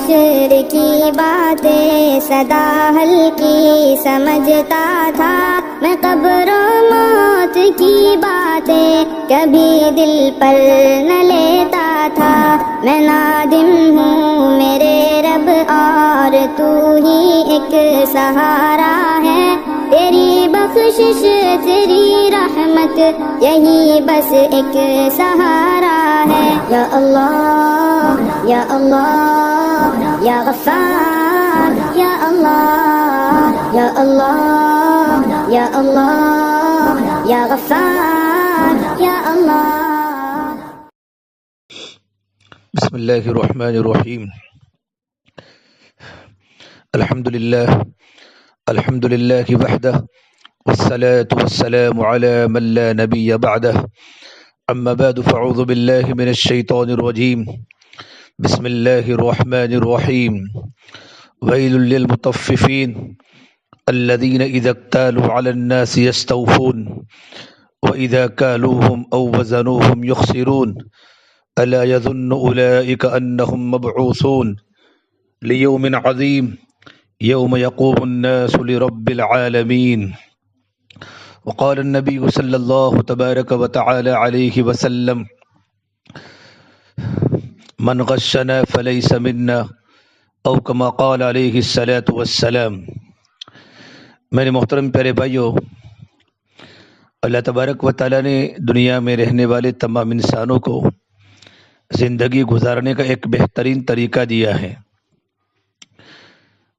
حشر کی باتیں صدا ہلکی سمجھتا تھا، میں قبر و موت کی باتیں کبھی دل پر نہ لیتا تھا۔ میں نادم ہوں میرے رب اور تو ہی ایک سہارا ہے، تیری بخشش تیری رحمت یہی بس ایک سہارا ہے۔ یا اللہ یا اللہ یا غفار، یا اللہ یا اللہ یا اللہ یا غفار، یا اللہ۔ بسم اللہ الرحمن الرحیم۔ الحمد للہ وحدہ والصلاة والسلام علی من لا نبی بعدہ، اما بعد فاعوذ باللہ من الشیطان الرجیم، بسم اللہ الرحمن الرحیم۔ ویل للمطففین الذین اذا اکتالوا علی الناس یستوفون واذا کالوهم او وزنوهم یخسرون الا يظن اولئک انہم مبعوثون لیوم عظیم یوم یقوم الناس لرب العالمین۔ وقال النبی صلی اللہ تبارک وتعالی علیہ وسلم من غشنا فلیس منا او کما قال علیہ الصلاة والسلام۔ میرے محترم پیارے بھائیو، اللہ تبارک و تعالی نے دنیا میں رہنے والے تمام انسانوں کو زندگی گزارنے کا ایک بہترین طریقہ دیا ہے۔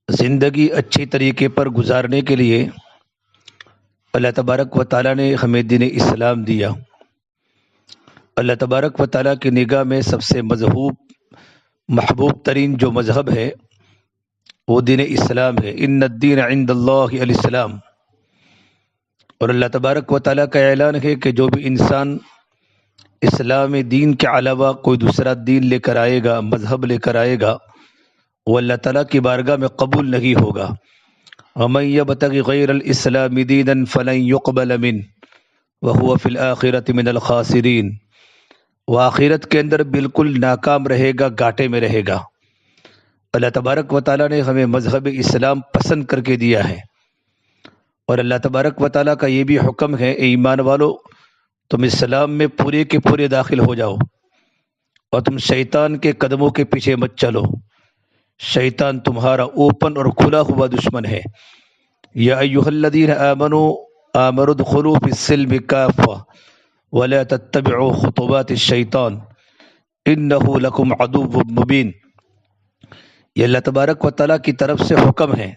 زندگی اچھی طریقے پر گزارنے کے لیے اللہ تبارک و تعالیٰ نے ہمیں دین اسلام دیا۔ اللہ تبارک و تعالیٰ کی نگاہ میں سب سے محبوب ترین جو مذہب ہے وہ دین اسلام ہے۔ ان الدین عند اللہ الاسلام۔ اور اللہ تبارک و تعالیٰ کا اعلان ہے کہ جو بھی انسان اسلام دین کے علاوہ کوئی دوسرا دین لے کر آئے گا، مذہب لے کر آئے گا، وہ اللہ تعالیٰ کی بارگاہ میں قبول نہیں ہوگا۔ وَمَن يَبْتَغِ غَيْرَ الْإِسْلَامِ دِينًا فَلَن يُقْبَلَ مِنْهُ وَهُوَ فِي الْآخِرَةِ مِنَ الْخَاسِرِينَ۔ وہ آخرت کے اندر بالکل ناکام رہے گا، گھاٹے میں رہے گا۔ اللہ تبارک و تعالیٰ نے ہمیں مذہب اسلام پسند کر کے دیا ہے، اور اللہ تبارک و تعالیٰ کا یہ بھی حکم ہے، اے ایمان والو تم اسلام میں پورے کے پورے داخل ہو جاؤ، اور تم شیطان کے قدموں کے پیچھے مت چلو۔ شیطان تمہارا اوپن اور کھلا ہوا دشمن ہے۔ یا ایھا الذین آمنوا ادخلوا فی السلم کافۃ ولا تتبعوا خطوات الشیطان انہ لکم عدو مبین۔ یہ اللہ تبارک و تعالیٰ کی طرف سے حکم ہے،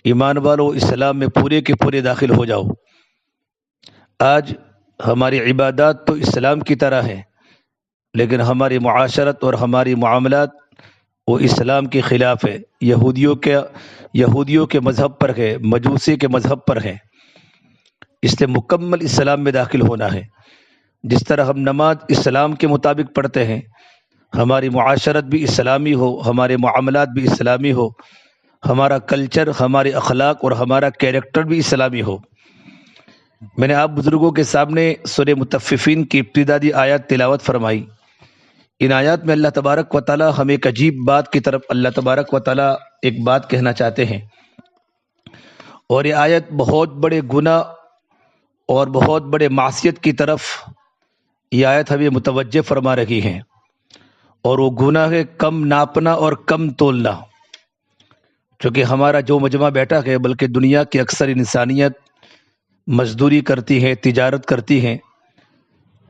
ایمان والو اسلام میں پورے کے پورے داخل ہو جاؤ۔ آج ہماری عبادات تو اسلام کی طرح ہے، لیکن ہماری معاشرت اور ہماری معاملات وہ اسلام کے خلاف ہے، یہودیوں کے مذہب پر ہے، مجوسی کے مذہب پر ہے۔ اس لیے مکمل اسلام میں داخل ہونا ہے۔ جس طرح ہم نماز اسلام کے مطابق پڑھتے ہیں، ہماری معاشرت بھی اسلامی ہو، ہمارے معاملات بھی اسلامی ہو، ہمارا کلچر، ہمارے اخلاق اور ہمارا کیریکٹر بھی اسلامی ہو۔ میں نے آپ بزرگوں کے سامنے سورہ مطففین کی ابتدائی آیات تلاوت فرمائی۔ ان آیات میں اللہ تبارک و تعالی ہم ایک عجیب بات کی طرف اللہ تبارک و تعالی ایک بات کہنا چاہتے ہیں، اور یہ آیت بہت بڑے گناہ اور بہت بڑے معصیت کی طرف یہ آیت ہمیں متوجہ فرما رہی ہے، اور وہ گناہ ہے کم ناپنا اور کم تولنا۔ چونکہ ہمارا جو مجمع بیٹھا ہے، بلکہ دنیا کی اکثر انسانیت مزدوری کرتی ہے، تجارت کرتی ہے۔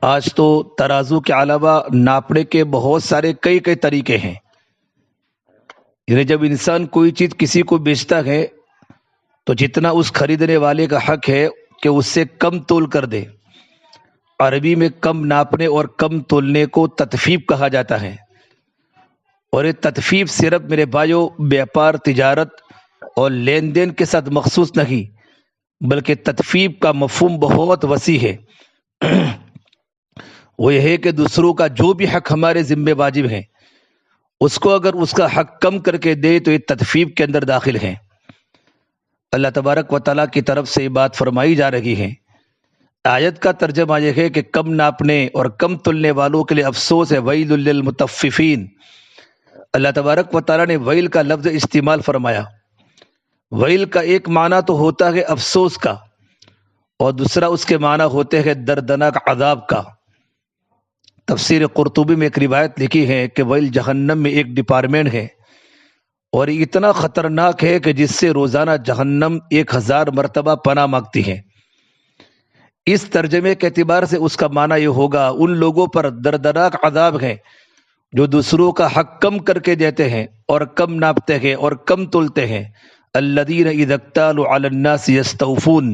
آج تو ترازو کے علاوہ ناپنے کے بہت سارے کئی طریقے ہیں۔ یعنی جب انسان کوئی چیز کسی کو بیچتا ہے تو جتنا اس خریدنے والے کا حق ہے کہ اس سے کم تول کر دے۔ عربی میں کم ناپنے اور کم تولنے کو تطفیف کہا جاتا ہے، اور یہ تطفیف صرف میرے بھائیوں بیپار، تجارت اور لین دین کے ساتھ مخصوص نہیں، بلکہ تطفیف کا مفہوم بہت وسیع ہے۔ وہ یہ ہے کہ دوسروں کا جو بھی حق ہمارے ذمہ واجب ہے، اس کو اگر اس کا حق کم کر کے دے تو یہ تطفیف کے اندر داخل ہے۔ اللہ تبارک و تعالیٰ کی طرف سے یہ بات فرمائی جا رہی ہے۔ آیت کا ترجمہ یہ ہے کہ کم ناپنے اور کم تلنے والوں کے لیے افسوس ہے، ویل للمطففین، اللہ تبارک و تعالیٰ نے ویل کا لفظ استعمال فرمایا۔ ویل کا ایک معنی تو ہوتا ہے افسوس کا، اور دوسرا اس کے معنی ہوتے ہیں دردناک عذاب کا۔ تفسیر قرطبی میں ایک روایت لکھی ہے کہ ویل جہنم میں ایک ڈپارٹمنٹ ہے، اور یہ اتنا خطرناک ہے کہ جس سے روزانہ جہنم 1000 مرتبہ پناہ مانگتی ہے۔ اس ترجمے کے اعتبار سے اس کا معنی یہ ہوگا ان لوگوں پر دردناک عذاب ہے جو دوسروں کا حق کم کر کے دیتے ہیں اور کم ناپتے ہیں اور کم تولتے ہیں۔ الذین اذا اکتالوا علی الناس یستوفون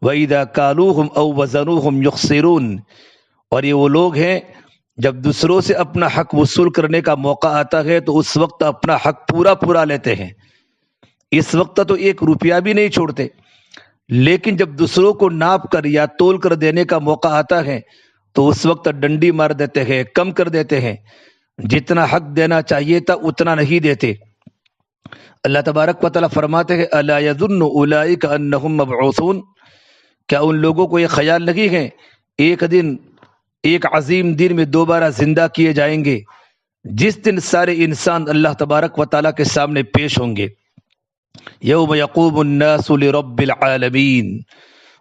واذا کالوہم او وزنوہم یخسرون، اور یہ وہ لوگ ہیں جب دوسروں سے اپنا حق وصول کرنے کا موقع آتا ہے تو اس وقت اپنا حق پورا لیتے ہیں، اس وقت تو 1 روپیہ بھی نہیں چھوڑتے، لیکن جب دوسروں کو ناپ کر یا تول کر دینے کا موقع آتا ہے تو اس وقت ڈنڈی مار دیتے ہیں، کم کر دیتے ہیں، جتنا حق دینا چاہیے تھا اتنا نہیں دیتے۔ اللہ تبارک و تعالیٰ فرماتے ہیں الا یظن اولئک انہم مبعوثون، کیا ان لوگوں کو یہ خیال نہیں ہے ایک دن، ایک عظیم دن میں دوبارہ زندہ کیے جائیں گے، جس دن سارے انسان اللہ تبارک و تعالیٰ کے سامنے پیش ہوں گے۔ یوم یقوم الناس لرب العالمین،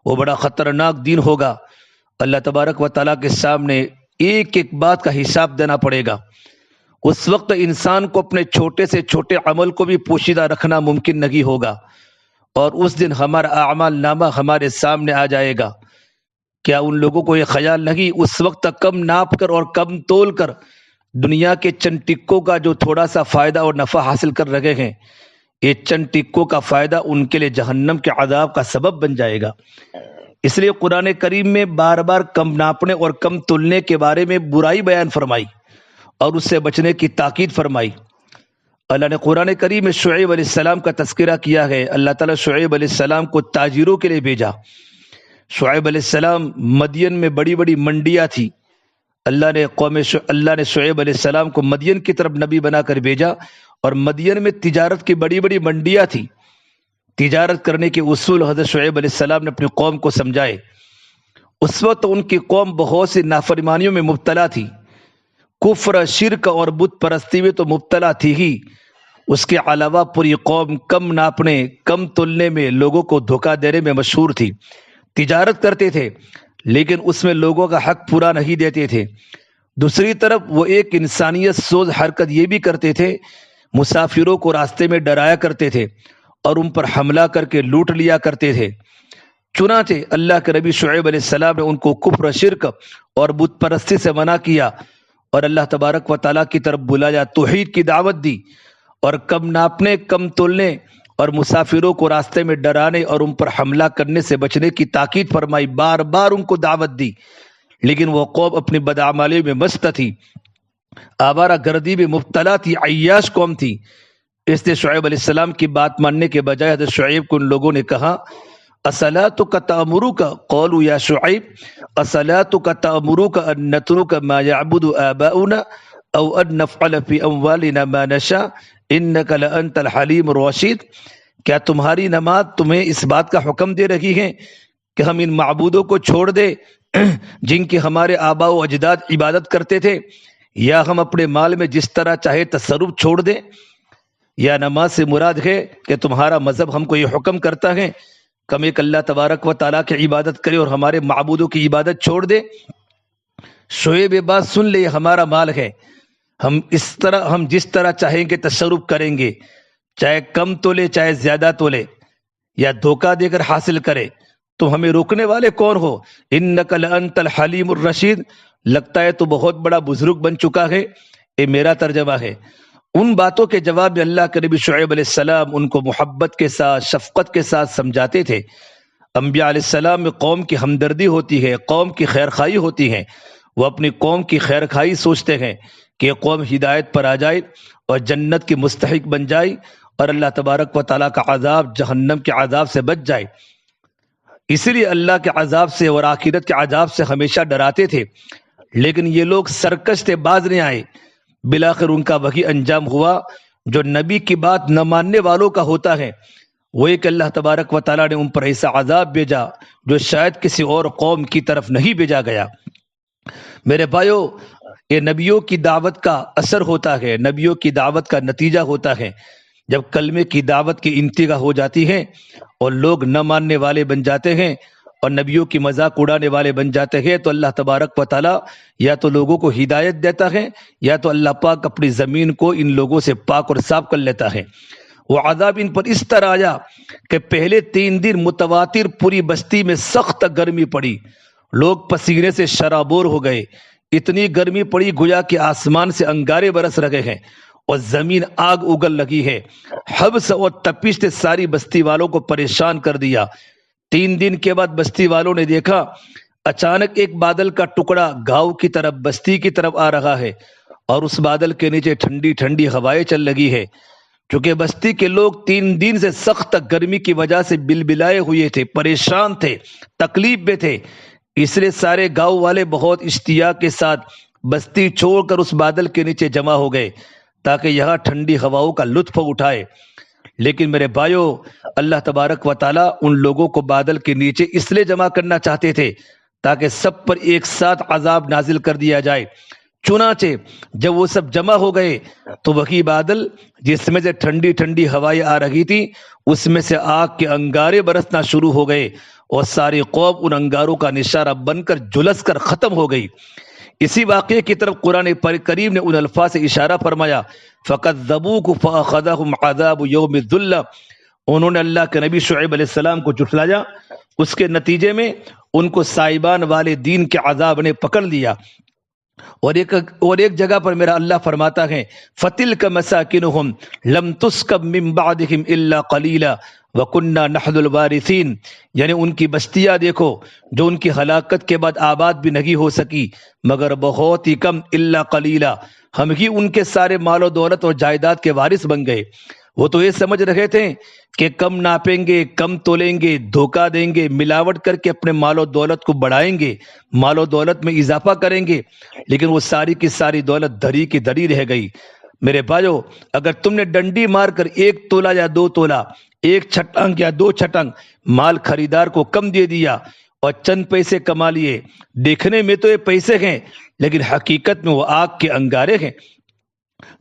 وہ بڑا خطرناک دن ہوگا، اللہ تبارک و تعالیٰ کے سامنے ایک ایک بات کا حساب دینا پڑے گا۔ اس وقت انسان کو اپنے چھوٹے سے چھوٹے عمل کو بھی پوشیدہ رکھنا ممکن نہیں ہوگا، اور اس دن ہمارا اعمال نامہ ہمارے سامنے آ جائے گا۔ کیا ان لوگوں کو یہ خیال نہیں اس وقت کم ناپ کر اور کم تول کر دنیا کے چند ٹکوں کا جو تھوڑا سا فائدہ اور نفع حاصل کر رہے ہیں، یہ چند ٹکوں کا فائدہ ان کے لیے جہنم کے عذاب کا سبب بن جائے گا۔ اس لیے قرآن کریم میں بار بار کم ناپنے اور کم تولنے کے بارے میں برائی بیان فرمائی اور اس سے بچنے کی تاکید فرمائی۔ اللہ نے قرآن کریم میں شعیب علیہ السلام کا تذکرہ کیا ہے۔ اللہ تعالیٰ شعیب علیہ السلام کو تاجروں کے لیے بھیجا۔ شعیب علیہ السلام مدین میں بڑی بڑی منڈیاں تھی، اللہ نے شعیب علیہ السلام کو مدین کی طرف نبی بنا کر بھیجا، اور مدین میں تجارت کی بڑی بڑی منڈیاں تھی۔ تجارت کرنے کے اصول حضرت شعیب علیہ السلام نے اپنی قوم کو سمجھائے۔ اس وقت ان کی قوم بہت سی نافرمانیوں میں مبتلا تھی، کفر، شرک اور بت پرستی میں تو مبتلا تھی ہی، اس کے علاوہ پوری قوم کم ناپنے، کم تولنے میں، لوگوں کو دھوکہ دینے میں مشہور تھی۔ تجارت کرتے تھے لیکن اس میں لوگوں کا حق پورا نہیں دیتے تھے۔ دوسری طرف وہ ایک انسانیت سوز حرکت یہ بھی کرتے تھے، مسافروں کو راستے میں ڈرایا کرتے تھے اور ان پر حملہ کر کے لوٹ لیا کرتے تھے۔ چنانچہ اللہ کے نبی شعیب علیہ السلام نے ان کو کفر، شرک اور بت پرستی سے منع کیا، اور اللہ تبارک و تعالیٰ کی طرف بلایا، توحید کی دعوت دی، اور کم ناپنے، کم تولنے اور مسافروں کو راستے میں ڈرانے اور ان پر حملہ کرنے سے بچنے کی تاکید فرمائی، بار بار ان کو دعوت دی، لیکن وہ قوم اپنی بدعمالی میں مست تھی، آوارہ گردی میں مبتلا تھی، عیاش قوم تھی۔ اس نے شعیب علیہ السلام کی بات ماننے کے بجائے حضرت شعیب کو ان لوگوں نے کہا اصلاتک تأمرک، قولوا یا شعیب اصلاتک تأمرک ان نترک ما یعبد آباؤنا او ان نفعل فی اموالنا ما نشاء انک لانت الحلیم الرشید، کیا تمہاری نماز تمہیں اس بات کا حکم دے رہی ہے کہ ہم ان معبودوں کو چھوڑ دے جن کی ہمارے آباء و اجداد عبادت کرتے تھے، یا ہم اپنے مال میں جس طرح چاہے تصرف چھوڑ دیں؟ یا نماز سے مراد ہے کہ تمہارا مذہب ہم کو یہ حکم کرتا ہے کہ ہم ایک اللہ تبارک و تعالیٰ کی عبادت کریں اور ہمارے معبودوں کی عبادت چھوڑ دیں؟ شعیب بات سن لے، یہ ہمارا مال ہے، ہم جس طرح چاہیں گے تصرف کریں گے، چاہے کم تولے چاہے زیادہ تولے یا دھوکہ دے کر حاصل کرے، تو ہمیں روکنے والے کون ہو؟ انک لانت الحلیم الرشید، لگتا ہے تو بہت بڑا بزرگ بن چکا ہے، یہ میرا ترجمہ ہے۔ ان باتوں کے جواب میں اللہ کے نبی شعیب علیہ السلام ان کو محبت کے ساتھ، شفقت کے ساتھ سمجھاتے تھے۔ انبیاء علیہ السلام میں قوم کی ہمدردی ہوتی ہے، قوم کی خیرخواہی ہوتی ہے، وہ اپنی قوم کی خیرخواہی سوچتے ہیں کہ یہ قوم ہدایت پر آ جائے اور جنت کی مستحق بن جائے اور اللہ تبارک و تعالیٰ کا عذاب، جہنم کے عذاب سے بچ جائے۔ اسی لیے اللہ کے عذاب سے اور آخرت کے عذاب سے ہمیشہ ڈراتے تھے، لیکن یہ لوگ سرکش تھے، باز نہیں آئے۔ بالآخر ان کا وہی انجام ہوا جو نبی کی بات نہ ماننے والوں کا ہوتا ہے، وہ ایک اللہ تبارک و تعالیٰ نے ان پر ایسا عذاب بھیجا جو شاید کسی اور قوم کی طرف نہیں بھیجا گیا۔ میرے بھائیو، یہ نبیوں کی دعوت کا اثر ہوتا ہے، نبیوں کی دعوت کا نتیجہ ہوتا ہے۔ جب کلمے کی دعوت کی انتہا ہو جاتی ہے اور لوگ نہ ماننے والے بن جاتے ہیں اور نبیوں کی مذاق اڑانے والے بن جاتے ہیں، تو اللہ تبارک و تعالی یا تو لوگوں کو ہدایت دیتا ہے یا تو اللہ پاک اپنی زمین کو ان لوگوں سے پاک اور صاف کر لیتا ہے۔ وہ عذاب ان پر اس طرح آیا کہ پہلے 3 دن متواتر پوری بستی میں سخت گرمی پڑی، لوگ پسینے سے شرابور ہو گئے، اتنی گرمی پڑی گویا کہ آسمان سے انگارے برس رہے ہیں اور زمین آگ اگل لگی ہے۔ حبس اور تپش نے ساری بستی والوں کو پریشان کر دیا۔ 3 دن کے بعد بستی والوں نے دیکھا اچانک ایک بادل کا ٹکڑا گاؤں کی طرف بستی کی طرف آ رہا ہے اور اس بادل کے نیچے ٹھنڈی ٹھنڈی ہوائیں چل لگی ہے۔ چونکہ بستی کے لوگ 3 دن سے سخت گرمی کی وجہ سے بلبلائے ہوئے تھے، پریشان تھے، تکلیف میں تھے، اس لیے سارے گاؤں والے بہت اشتیاق کے ساتھ بستی چھوڑ کر اس بادل کے نیچے جمع ہو گئے تاکہ یہاں ٹھنڈی ہواؤں کا لطف اٹھائے۔ لیکن میرے بھائیو، اللہ تبارک و تعالیٰ ان لوگوں کو بادل کے نیچے اس لیے جمع کرنا چاہتے تھے تاکہ سب پر ایک ساتھ عذاب نازل کر دیا جائے۔ چنانچہ جب وہ سب جمع ہو گئے تو وہی بادل جس میں سے ٹھنڈی ٹھنڈی ہوائیں آ رہی تھی، اس میں سے آگ کے انگارے برسنا شروع ہو گئے اور ساری قوم ان انگاروں کا نشانہ بن کر جھلس کر ختم ہو گئی۔ اسی واقعے کی طرف قرآن کریم نے ان الفاظ سے اشارہ فرمایا، فَكَذَّبُوهُ فَأَخَذَهُمْ عَذَابُ يَوْمِ الذُّلَّةِ، انہوں نے اللہ کے نبی شعیب علیہ السلام کو جھٹلایا، اس کے نتیجے میں ان کو سائبان والے دین کے عذاب نے پکڑ لیا۔ اور ایک جگہ پر میرا اللہ فرماتا ہے، فَتِلْكَ مَسَاكِنُهُمْ لَمْ تُسْكَبْ مِنْ بَعْدِهِمْ إِلَّا قَلِيلًا وَكُنَّا نَحْنُ الْوَارِثِينَ، یعنی ان کی بستیاں دیکھو جو ان کی ہلاکت کے بعد آباد بھی نہیں ہو سکی مگر بہت ہی کم، الا قلیلا، ہم ہی ان کے سارے مال و دولت اور جائیداد کے وارث بن گئے۔ وہ تو یہ سمجھ رہے تھے کہ کم ناپیں گے، کم تولیں گے، دھوکہ دیں گے، ملاوٹ کر کے اپنے مال و دولت کو بڑھائیں گے، مال و دولت میں اضافہ کریں گے، لیکن وہ ساری کی ساری دولت دھری کی دھری رہ گئی۔ میرے بھائیو، اگر تم نے ڈنڈی مار کر 1 تولہ یا 2 تولہ، 1 چھٹنگ یا 2 چھٹنگ مال خریدار کو کم دے دیا اور چند پیسے کما لیے، دیکھنے میں تو یہ پیسے ہیں لیکن حقیقت میں وہ آگ کے انگارے ہیں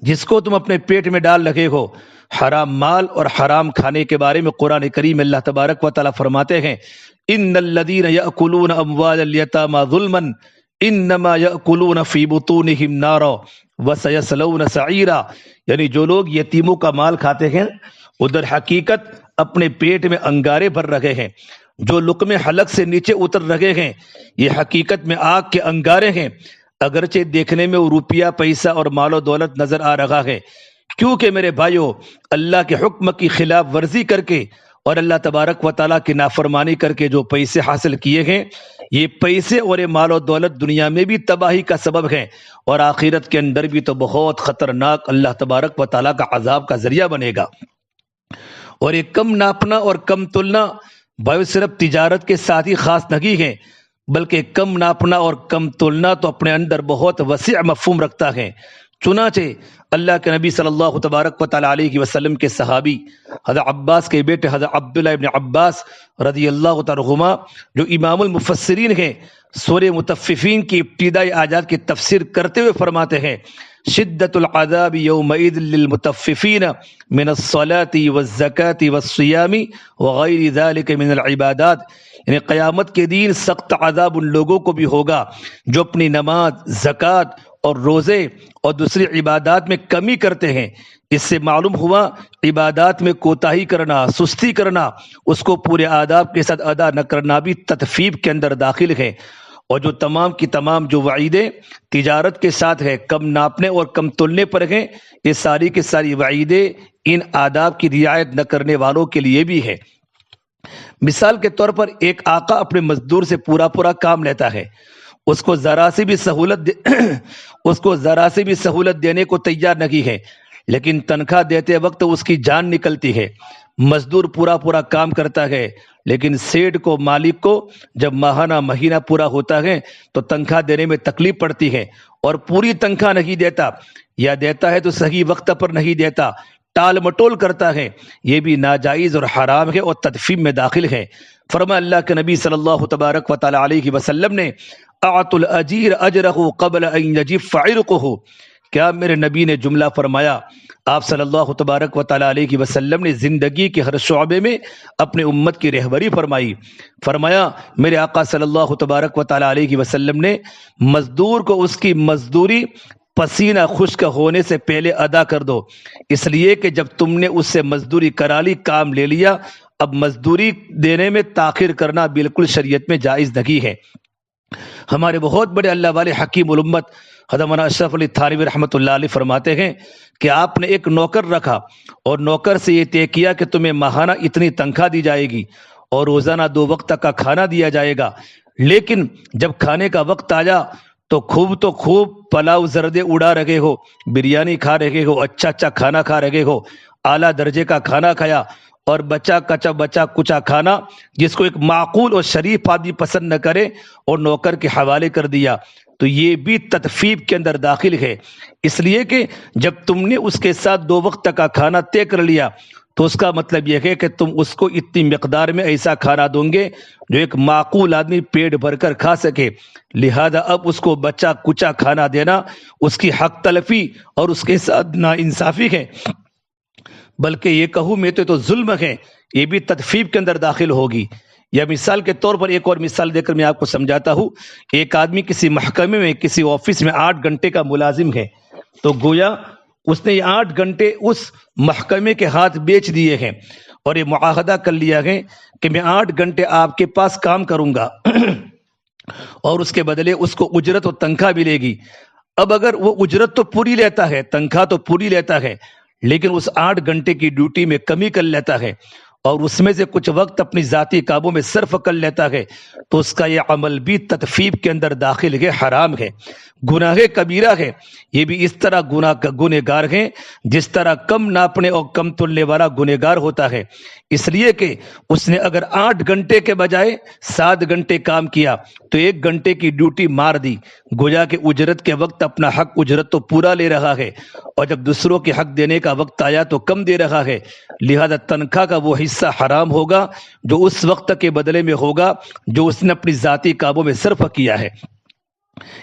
جس کو تم اپنے پیٹ میں ڈال رہے ہو۔ حرام مال اور حرام کھانے کے بارے میں قرآن کریم اللہ تبارک و تعالیٰ فرماتے ہیں، ان الذین یأکلون اموال الیتامی ظلما انما یأکلون فی بطونہم نارا وسیصلون سعیرا، یعنی جو لوگ یتیموں کا مال کھاتے ہیں ادھر حقیقت اپنے پیٹ میں انگارے بھر رہے ہیں، جو لقمے حلق سے نیچے اتر رہے ہیں یہ حقیقت میں آگ کے انگارے ہیں، اگرچہ دیکھنے میں وہ روپیہ پیسہ اور مال و دولت نظر آ رہا ہے۔ کیونکہ میرے بھائیو، اللہ کے حکم کی خلاف ورزی کر کے اور اللہ تبارک و تعالیٰ کی نافرمانی کر کے جو پیسے حاصل کیے ہیں، یہ پیسے اور یہ مال و دولت دنیا میں بھی تباہی کا سبب ہے اور آخرت کے اندر بھی تو بہت خطرناک اللہ تبارک و تعالیٰ کا عذاب کا ذریعہ بنے گا۔ اور یہ کم ناپنا اور کم تلنا بھائی صرف تجارت کے ساتھ ہی خاص نہیں ہے، بلکہ کم ناپنا اور کم تلنا تو اپنے اندر بہت وسیع مفہوم رکھتا ہے۔ چنانچہ اللہ کے نبی صلی اللہ تبارک و تعالیٰ علیہ وسلم کے صحابی حضرت عباس کے بیٹے حضرت عبداللہ ابن عباس رضی اللہ تعالیٰ عنہما، جو امام المفسرین ہیں، سورہ مطففین کی ابتدائی آیات کی تفسیر کرتے ہوئے فرماتے ہیں، شدت العذاب یومئذ للمطففین من الصلاة والزکاة والصیام وغیر ذلک من العبادات، یعنی قیامت کے دن سخت عذاب ان لوگوں کو بھی ہوگا جو اپنی نماز، زکوٰۃ اور روزے اور دوسری عبادات میں کمی کرتے ہیں۔ اس سے معلوم ہوا عبادات میں کوتاہی کرنا، سستی کرنا، اس کو پورے آداب کے ساتھ ادا نہ کرنا بھی تطفیف کے اندر داخل ہے۔ اور جو تمام کی تمام جو وعیدیں تجارت کے ساتھ ہے، کم ناپنے اور کم تلنے پر ہیں، یہ ساری کی ساری وعیدیں ان آداب کی رعایت نہ کرنے والوں کے لیے بھی ہے۔ مثال کے طور پر ایک آقا اپنے مزدور سے پورا کام لیتا ہے، اس کو ذرا سے بھی سہولت دینے کو تیار نہیں ہے، لیکن تنخواہ دیتے وقت اس کی جان نکلتی ہے۔ مزدور پورا کام کرتا ہے، لیکن سیٹ کو، مالک کو جب ماہانہ مہینہ پورا ہوتا ہے تو تنخواہ دینے میں تکلیف پڑتی ہے اور پوری تنخواہ نہیں دیتا، یا دیتا ہے تو صحیح وقت پر نہیں دیتا، ٹال مٹول کرتا ہے، یہ بھی ناجائز اور حرام ہے اور تدفین میں داخل ہے۔ فرمایا اللہ کے نبی صلی اللہ تبارک و تعالی علیہ وسلم نے، اعط الاجیر اجرہ قبل ان یجف عرقہ. کیا میرے نبی نے جملہ فرمایا؟ آپ صلی اللہ تبارک و تعالیٰ علیہ وسلم نے زندگی کے ہر شعبے میں اپنے امت کی رہبری فرمائی. فرمایا میرے آقا صلی اللہ تبارک و تعالیٰ علیہ وسلم نے مزدور کو اس کی مزدوری پسینہ خشک ہونے سے پہلے ادا کر دو، اس لیے کہ جب تم نے اس سے مزدوری کرا لی، کام لے لیا، اب مزدوری دینے میں تاخیر کرنا بالکل شریعت میں جائز نہیں ہے. ہمارے بہت بڑے اللہ والے حکیم الامت حضرت مولانا اشرف علی تھانوی رحمۃ اللہ علیہ فرماتے ہیں کہ آپ نے ایک نوکر رکھا اور نوکر سے یہ طے کیا کہ تمہیں ماہانہ اتنی تنخواہ دی جائے گی اور روزانہ 2 وقت کا کھانا دیا جائے گا، لیکن جب کھانے کا وقت آیا تو خوب پلاؤ زردے اڑا رہے ہو، بریانی کھا رہے ہو، اچھا کھانا کھا رہے ہو، اعلیٰ درجے کا کھانا کھایا، اور بچا کچا کھانا جس کو ایک معقول اور شریف آدمی پسند نہ کرے اور نوکر کے حوالے کر دیا، تو یہ بھی تطفیف کے اندر داخل ہے. اس لیے کہ جب تم نے اس کے ساتھ 2 وقت کا کھانا طے کر لیا تو اس کا مطلب یہ ہے کہ تم اس کو اتنی مقدار میں ایسا کھانا دو گے جو ایک معقول آدمی پیٹ بھر کر کھا سکے. لہذا اب اس کو بچا کچا کھانا دینا اس کی حق تلفی اور اس کے ساتھ ناانصافی ہے، بلکہ یہ کہوں میں تو ظلم ہے، یہ بھی تطفیف کے اندر داخل ہوگی. یا مثال کے طور پر ایک اور مثال دے کر میں آپ کو سمجھاتا ہوں. ایک آدمی کسی محکمے میں کسی آفس میں 8 گھنٹے کا ملازم ہے، تو گویا اس نے یہ 8 گھنٹے اس محکمے کے ہاتھ بیچ دیے ہیں اور یہ معاہدہ کر لیا ہے کہ میں 8 گھنٹے آپ کے پاس کام کروں گا اور اس کے بدلے اس کو اجرت و تنخواہ ملے گی. اب اگر وہ اجرت تو پوری لیتا ہے، تنخواہ تو پوری لیتا ہے، لیکن اس 8 گھنٹے کی ڈیوٹی میں کمی کر لیتا ہے اور اس میں سے کچھ وقت اپنی ذاتی کاموں میں صرف کر لیتا ہے، تو اس کا یہ عمل بھی تطفیف کے اندر داخل ہے، حرام ہے، گناہ کبیرہ ہے. یہ بھی اس طرح گنہگار ہیں جس طرح کم ناپنے اور کم تلنے والا گنہگار ہوتا ہے. اس لیے کہ اس نے اگر 8 گھنٹے کے بجائے 7 گھنٹے کام کیا تو 1 گھنٹے کی ڈیوٹی مار دی، گویا کہ اجرت کے وقت اپنا حق اجرت تو پورا لے رہا ہے اور جب دوسروں کے حق دینے کا وقت آیا تو کم دے رہا ہے. لہذا تنخواہ کا وہ حصہ حرام ہوگا جو اس وقت کے بدلے میں ہوگا جو اس نے اپنی ذاتی کاموں میں صرف کیا ہے.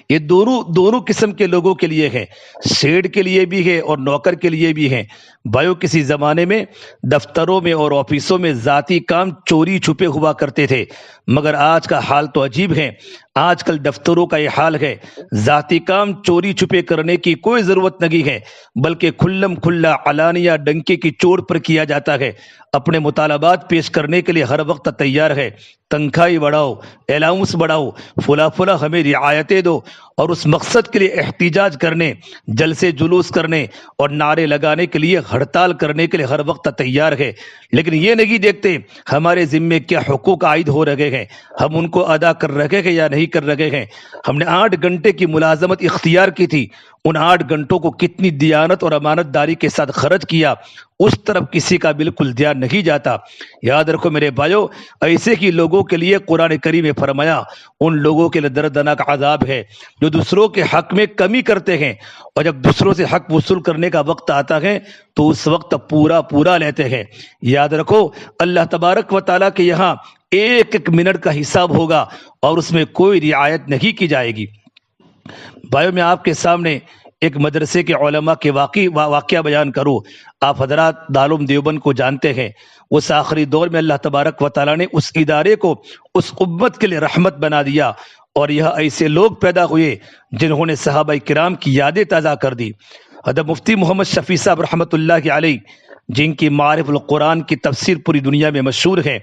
یہ دونوں قسم کے لوگوں کے لیے ہے، شیڈ کے لیے بھی ہے اور نوکر کے لیے بھی ہے. بھائیو، کسی زمانے میں دفتروں میں اور آفسوں میں ذاتی کام چوری چھپے ہوا کرتے تھے، مگر آج کا حال تو عجیب ہے. آج کل دفتروں کا یہ حال ہے، ذاتی کام چوری چھپے کرنے کی کوئی ضرورت نہیں ہے، بلکہ کھلم کھلا علانیہ ڈنکے کی چوٹ پر کیا جاتا ہے. اپنے مطالبات پیش کرنے کے لیے ہر وقت تیار ہے، تنخواہ بڑھاؤ، الاؤنس بڑھاؤ، فلاں ہمیں رعایتیں دو، اور اس مقصد کے لیے احتجاج کرنے، جلسے جلوس کرنے اور نعرے لگانے کے لیے، ہڑتال کرنے کے لیے ہر وقت تیار ہے. لیکن یہ نہیں دیکھتے ہمارے ذمے کیا حقوق عائد ہو رہے ہیں، ہم ان کو ادا کر رہے ہیں یا نہیں کر رہے ہیں. ہم نے 8 گھنٹے کی ملازمت اختیار کی تھی، ان 8 گھنٹوں کو کتنی دیانت اور امانت داری کے ساتھ خرچ کیا، اس طرف کسی کا بالکل دھیان نہیں جاتا. یاد رکھو میرے بھائیو، ایسے ہی لوگوں کے لیے قرآن کریم میں فرمایا ان لوگوں کے لیے دردناک عذاب ہے جو دوسروں کے حق میں کمی کرتے ہیں اور جب دوسروں سے حق وصول کرنے کا وقت آتا ہے تو اس وقت پورا لیتے ہیں. یاد رکھو اللہ تبارک و تعالیٰ کے یہاں 1 منٹ کا حساب ہوگا اور اس میں کوئی رعایت نہیں کی جائے گی. بھائیو، میں آپ کے سامنے ایک مدرسے کے علماء کے واقعہ بیان کروں. آپ حضرات دارالعلوم دیوبند کو جانتے ہیں. اس آخری دور میں اللہ تبارک و تعالیٰ نے اس ادارے کو اس امت کے لیے رحمت بنا دیا اور یہاں ایسے لوگ پیدا ہوئے جنہوں نے صحابہ کرام کی یادیں تازہ کر دی. حضرت مفتی محمد شفیع صاحب رحمۃ اللہ علیہ، جن کی معارف القرآن کی تفسیر پوری دنیا میں مشہور ہے،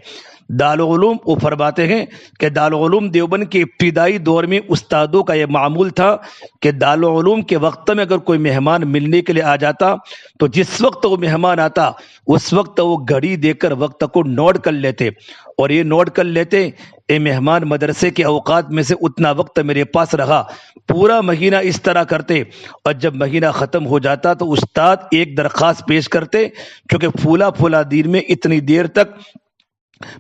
دارالعلوم وہ فرماتے ہیں کہ دارالعلوم دیوبند کے ابتدائی دور میں استادوں کا یہ معمول تھا کہ دارالعلوم کے وقت میں اگر کوئی مہمان ملنے کے لیے آ جاتا تو جس وقت وہ مہمان آتا اس وقت وہ گھڑی دے کر وقت کو نوٹ کر لیتے اور یہ نوٹ کر لیتے، اے مہمان مدرسے کے اوقات میں سے اتنا وقت میرے پاس رہا. پورا مہینہ اس طرح کرتے اور جب مہینہ ختم ہو جاتا تو استاد ایک درخواست پیش کرتے، چونکہ پھولا دین میں اتنی دیر تک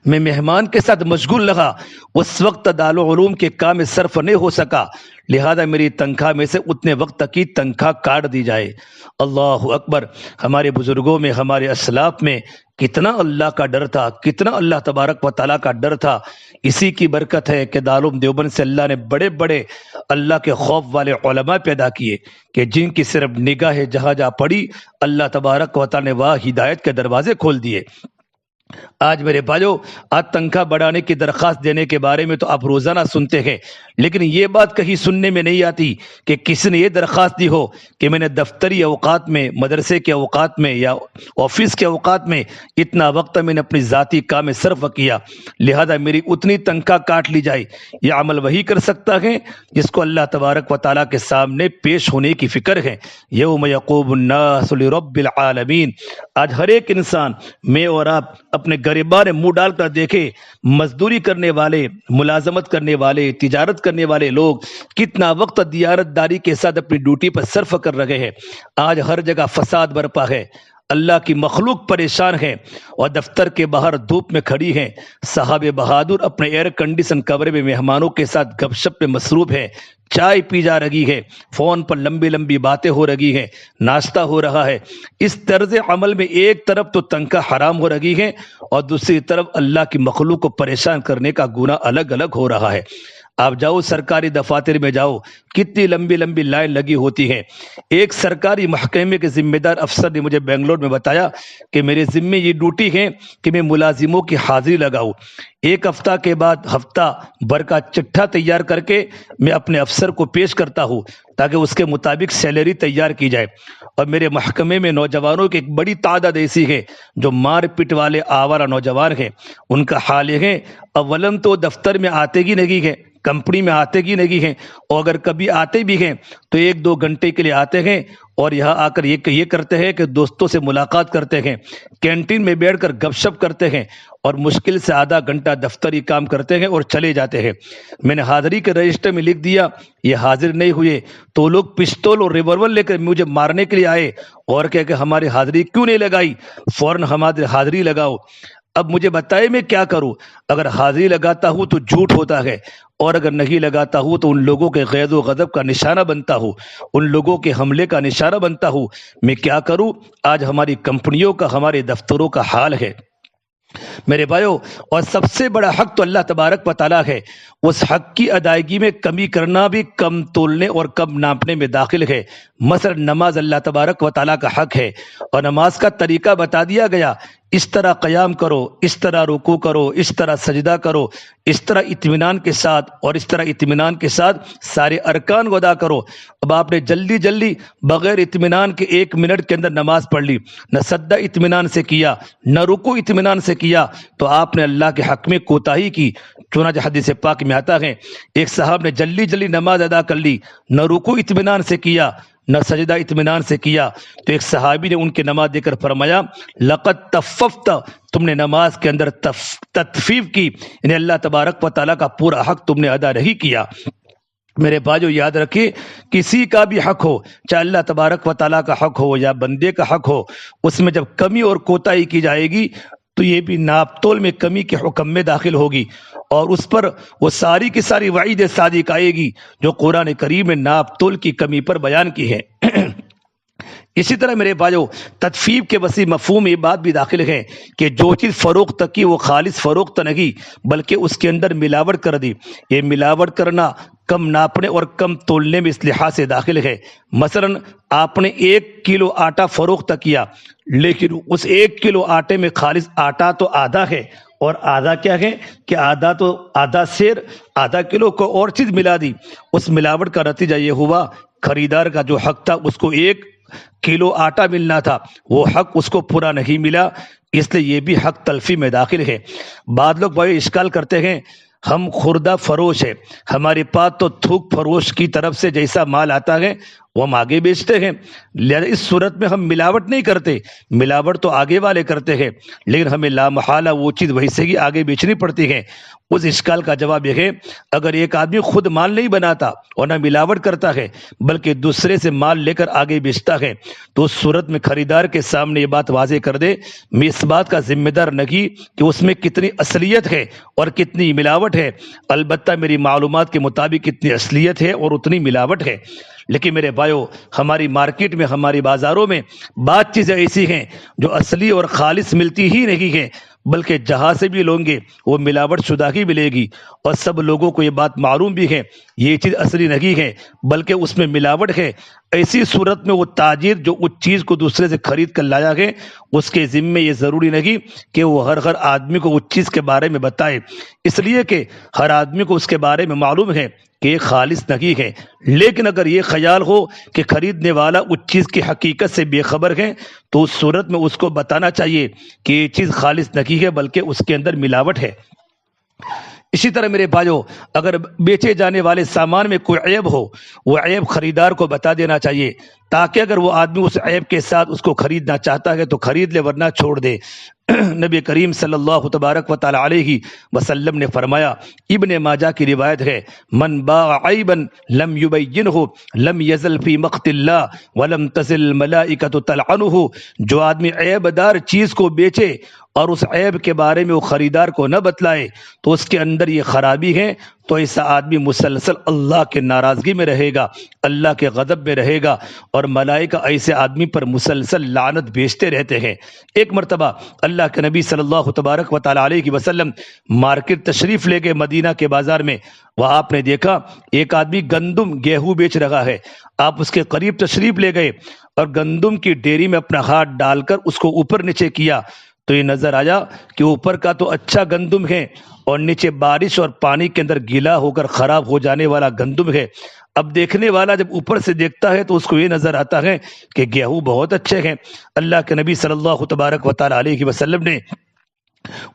میں مہمان کے ساتھ مشغول رہا، اس وقت دارالعلوم کے کام میں صرف نہیں ہو سکا، لہذا میری تنخواہ میں سے اتنے وقت تک کی تنخواہ کاٹ دی جائے۔ اللہ اکبر! ہمارے بزرگوں میں، ہمارے اسلاف میں کتنا اللہ کا ڈر تھا، کتنا اللہ تبارک و تعالیٰ کا ڈر تھا۔ اسی کی برکت ہے کہ دارالعلوم دیوبند سے اللہ نے بڑے بڑے اللہ کے خوف والے علماء پیدا کیے کہ جن کی صرف نگاہ جہاں جہاں پڑی، اللہ تبارک و تعالیٰ نے وہاں ہدایت کے دروازے کھول دیے۔ آج میرے بھائیو، آج تنخواہ بڑھانے کی درخواست دینے کے بارے میں تو آپ روزانہ سنتے ہیں، لیکن یہ بات کہیں سننے میں نہیں آتی کہ کسی نے یہ درخواست دی ہو کہ میں نے دفتری اوقات میں، مدرسے کے اوقات میں یا آفس کے اوقات میں اتنا وقت میں نے اپنی ذاتی کام میں صرف کیا، لہذا میری اتنی تنخواہ کاٹ لی جائے۔ یہ عمل وہی کر سکتا ہے جس کو اللہ تبارک و تعالیٰ کے سامنے پیش ہونے کی فکر ہے۔ یوم یقوم الناس لرب العالمین۔ آج ہر ایک انسان، میں اور آپ، اپنے گریبان منہ ڈال کر دیکھے، مزدوری کرنے والے، ملازمت کرنے والے، تجارت کرنے والے لوگ کتنا وقت دیانت داری کے ساتھ اپنی ڈیوٹی پر صرف کر رہے ہیں۔ آج ہر جگہ فساد برپا ہے، اللہ کی مخلوق پریشان ہے، اور دفتر کے باہر دھوپ میں کھڑی ہیں۔ صاحب بہادر اپنے ایئر کنڈیشن کمرے میں مہمانوں کے ساتھ گپ شپ میں مصروف ہے، چائے پی جا رہی ہے، فون پر لمبی لمبی باتیں ہو رہی ہیں، ناشتہ ہو رہا ہے۔ اس طرز عمل میں ایک طرف تو تنخواہ حرام ہو رہی ہے اور دوسری طرف اللہ کی مخلوق کو پریشان کرنے کا گناہ الگ الگ ہو رہا ہے۔ آپ جاؤ سرکاری دفاتر میں جاؤ، کتنی لمبی لمبی لائن لگی ہوتی ہے۔ ایک سرکاری محکمے کے ذمہ دار افسر نے مجھے بنگلور میں بتایا کہ میرے ذمے یہ ڈیوٹی ہے کہ میں ملازموں کی حاضری لگاؤں، ایک ہفتہ کے بعد ہفتہ بھر کا چٹھا تیار کر کے میں اپنے افسر کو پیش کرتا ہوں تاکہ اس کے مطابق سیلری تیار کی جائے۔ اور میرے محکمے میں نوجوانوں کی ایک بڑی تعداد ایسی ہے جو مار پیٹ والے آوارہ نوجوان ہیں۔ ان کا حال یہ ہے، اولن تو دفتر میں آتے ہی نہیں ہے، کمپنی میں آتے ہی نہیں ہیں، اور اگر کبھی آتے بھی ہیں تو 1-2 گھنٹے کے لیے آتے ہیں اور یہاں آ کر یہ کرتے ہیں کہ دوستوں سے ملاقات کرتے ہیں، کینٹین میں بیٹھ کر گپ شپ کرتے ہیں اور مشکل سے آدھا گھنٹہ دفتری کام کرتے ہیں اور چلے جاتے ہیں۔ میں نے حاضری کے رجسٹر میں لکھ دیا یہ حاضر نہیں ہوئے تو لوگ پستول اور ریوالور لے کر مجھے مارنے کے لیے آئے اور کہ ہماری حاضری کیوں نہیں لگائی، فوراً ہماری حاضری لگاؤ۔ اب مجھے بتائے میں کیا کروں؟ اگر حاضری لگاتا ہوں تو جھوٹ ہوتا ہے، اور اگر نہیں لگاتا ہوں تو ان لوگوں کے غیظ و غضب کا نشانہ بنتا ہوں، ان لوگوں کے حملے کا نشانہ بنتا ہوں۔ میں کیا کروں؟ آج ہماری کمپنیوں کا، ہمارے دفتروں کا حال ہے میرے بھائیو۔ اور سب سے بڑا حق تو اللہ تبارک و تعالیٰ ہے، اس حق کی ادائیگی میں کمی کرنا بھی کم تولنے اور کم ناپنے میں داخل ہے۔ مثلا نماز اللہ تبارک و تعالیٰ کا حق ہے، اور نماز کا طریقہ بتا دیا گیا، اس طرح قیام کرو، اس طرح رکوع کرو، اس طرح سجدہ کرو، اس طرح اطمینان کے ساتھ، اور اس طرح اطمینان کے ساتھ سارے ارکان کو ادا کرو۔ اب آپ نے جلدی جلدی بغیر اطمینان کے 1 منٹ کے اندر نماز پڑھ لی، نہ سجدہ اطمینان سے کیا، نہ رکوع اطمینان سے کیا، تو آپ نے اللہ کے حق میں کوتاہی کی۔ چنانچہ حدیث پاک میں آتا ہے، ایک صاحب نے جلدی جلدی نماز ادا کر لی، نہ رکوع اطمینان سے کیا، نہ سجدہ اطمینان سے کیا، تو ایک صحابی نے ان کی نماز دے کر فرمایا لقد تففت، تم نے نماز کے اندر تطفیف کی، یعنی اللہ تبارک و تعالیٰ کا پورا حق تم نے ادا نہیں کیا۔ میرے بھائیو یاد رکھیے، کسی کا بھی حق ہو، چاہے اللہ تبارک و تعالیٰ کا حق ہو یا بندے کا حق ہو، اس میں جب کمی اور کوتاہی کی جائے گی تو یہ بھی ناپ تول میں کمی کے حکم میں داخل ہوگی، اور اس پر وہ ساری کی ساری وعید صادق آئے گی جو قرآن کریم میں ناپ تول کی کمی پر بیان کی ہے۔ اسی طرح میرے بھائیو، تطفیف کے وسیع مفہوم میں یہ بات بھی داخل ہے کہ جو چیز فروخت کی وہ خالص فروخت نہیں بلکہ اس کے اندر ملاوٹ کر دی۔ یہ ملاوٹ کرنا کم ناپنے اور کم تولنے میں اس لحاظ سے داخل ہے۔ مثلا آپ نے 1 کلو آٹا فروخت کیا، لیکن اس 1 کلو آٹے میں خالص آٹا تو آدھا ہے، اور آدھا کیا ہے کہ آدھا سیر، آدھا کلو کو اور چیز ملا دی۔ اس ملاوٹ کا نتیجہ یہ ہوا خریدار کا جو حق تھا، اس کو 1 کلو آٹا ملنا تھا، وہ حق اس کو پورا نہیں ملا، اس لیے یہ بھی حق تلفی میں داخل ہے۔ بعض لوگ بھائی اشکال کرتے ہیں، ہم خوردہ فروش ہے، ہمارے پاس تو تھوک فروش کی طرف سے جیسا مال آتا ہے وہ ہم آگے بیچتے ہیں. لہذا اس صورت میں ہم ملاوٹ نہیں کرتے، ملاوٹ تو آگے والے کرتے ہیں، لیکن ہمیں لامحالہ وہ چیز ویسے ہی آگے بیچنی پڑتی ہے. اس اشکال کا جواب یہ ہے، اگر ایک آدمی خود مال نہیں بناتا اور نہ ملاوٹ کرتا ہے بلکہ دوسرے سے مال لے کر آگے بیچتا ہے تو اس صورت میں خریدار کے سامنے یہ بات واضح کر دے، میں اس بات کا ذمہ دار نہیں کہ اس میں کتنی اصلیت ہے اور کتنی ملاوٹ ہے، البتہ میری معلومات کے مطابق کتنی اصلیت ہے اور اتنی ملاوٹ ہے. لیکن میرے بھائیو، ہماری مارکیٹ میں، ہماری بازاروں میں بات چیزیں ایسی ہیں جو اصلی اور خالص ملتی ہی نہیں ہیں، بلکہ جہاں سے بھی لیں گے وہ ملاوٹ شدہ ہی ملے گی، اور سب لوگوں کو یہ بات معلوم بھی ہے یہ چیز اصلی نہیں ہے بلکہ اس میں ملاوٹ ہے. ایسی صورت میں وہ تاجر جو اس چیز کو دوسرے سے خرید کر لایا ہے اس کے ذمے یہ ضروری نہیں کہ وہ ہر آدمی کو اس چیز کے بارے میں بتائے، اس لیے کہ ہر آدمی کو اس کے بارے میں معلوم ہے کہ یہ خالص نہیں ہے. لیکن اگر یہ خیال ہو کہ خریدنے والا اس چیز کی حقیقت سے بے خبر ہے تو اس صورت میں اس کو بتانا چاہیے کہ یہ چیز خالص نہیں ہے بلکہ اس کے اندر ملاوٹ ہے. اسی طرح میرے بھائیو، اگر بیچے جانے والے سامان میں کوئی عیب ہو وہ عیب خریدار کو بتا دینا چاہیے تاکہ اگر وہ آدمی اس عیب کے ساتھ اس کو خریدنا چاہتا ہے تو خرید لے ورنہ چھوڑ دے. نبی کریم صلی اللہ تبارک و تعالی علیہ وسلم نے فرمایا، ابن ماجہ کی روایت ہے، من باع عیبا لم یبینہ لم یزل فی مقت اللہ ولم تزل الملائکۃ تلعنہ. جو آدمی عیب دار چیز کو بیچے اور اس عیب کے بارے میں وہ خریدار کو نہ بتلائے تو اس کے اندر یہ خرابی ہے، تو ایسا آدمی مسلسل اللہ کے ناراضگی میں رہے گا، اللہ کے غضب میں رہے گا، اور ملائکہ ایسے آدمی پر مسلسل لعنت بھیجتے رہتے ہیں. ایک مرتبہ اللہ کے نبی صلی اللہ تبارک و تعالی علیہ وسلم مارکیٹ تشریف لے گئے مدینہ کے بازار میں. وہاں آپ نے دیکھا ایک آدمی گندم گیہوں بیچ رہا ہے. آپ اس کے قریب تشریف لے گئے اور گندم کی ڈیری میں اپنا ہاتھ ڈال کر اس کو اوپر نیچے کیا تو یہ نظر آیا کہ اوپر کا تو اچھا گندم ہے اور نیچے بارش اور پانی کے اندر گیلا ہو کر خراب ہو جانے والا گندم ہے. اب دیکھنے والا جب اوپر سے دیکھتا ہے تو اس کو یہ نظر آتا ہے کہ گیہوں بہت اچھے ہیں. اللہ کے نبی صلی اللہ تبارک و تعالی علیہ وسلم نے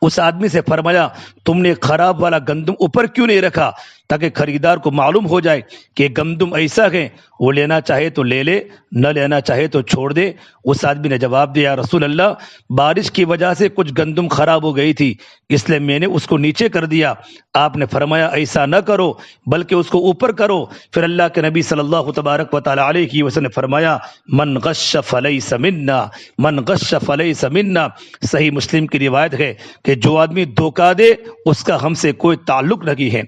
اس آدمی سے فرمایا، تم نے خراب والا گندم اوپر کیوں نہیں رکھا تاکہ خریدار کو معلوم ہو جائے کہ گندم ایسا ہے، وہ لینا چاہے تو لے لے، نہ لینا چاہے تو چھوڑ دے. اس آدمی نے جواب دیا، رسول اللہ، بارش کی وجہ سے کچھ گندم خراب ہو گئی تھی اس لیے میں نے اس کو نیچے کر دیا. آپ نے فرمایا ایسا نہ کرو بلکہ اس کو اوپر کرو. پھر اللہ کے نبی صلی اللہ تبارک و تعالی علیہ وسلم نے فرمایا، من غش فلیس منا، من غش فلیس منا. صحیح مسلم کی روایت ہے کہ جو آدمی دھوکہ دے اس کا ہم سے کوئی تعلق نہیں ہے.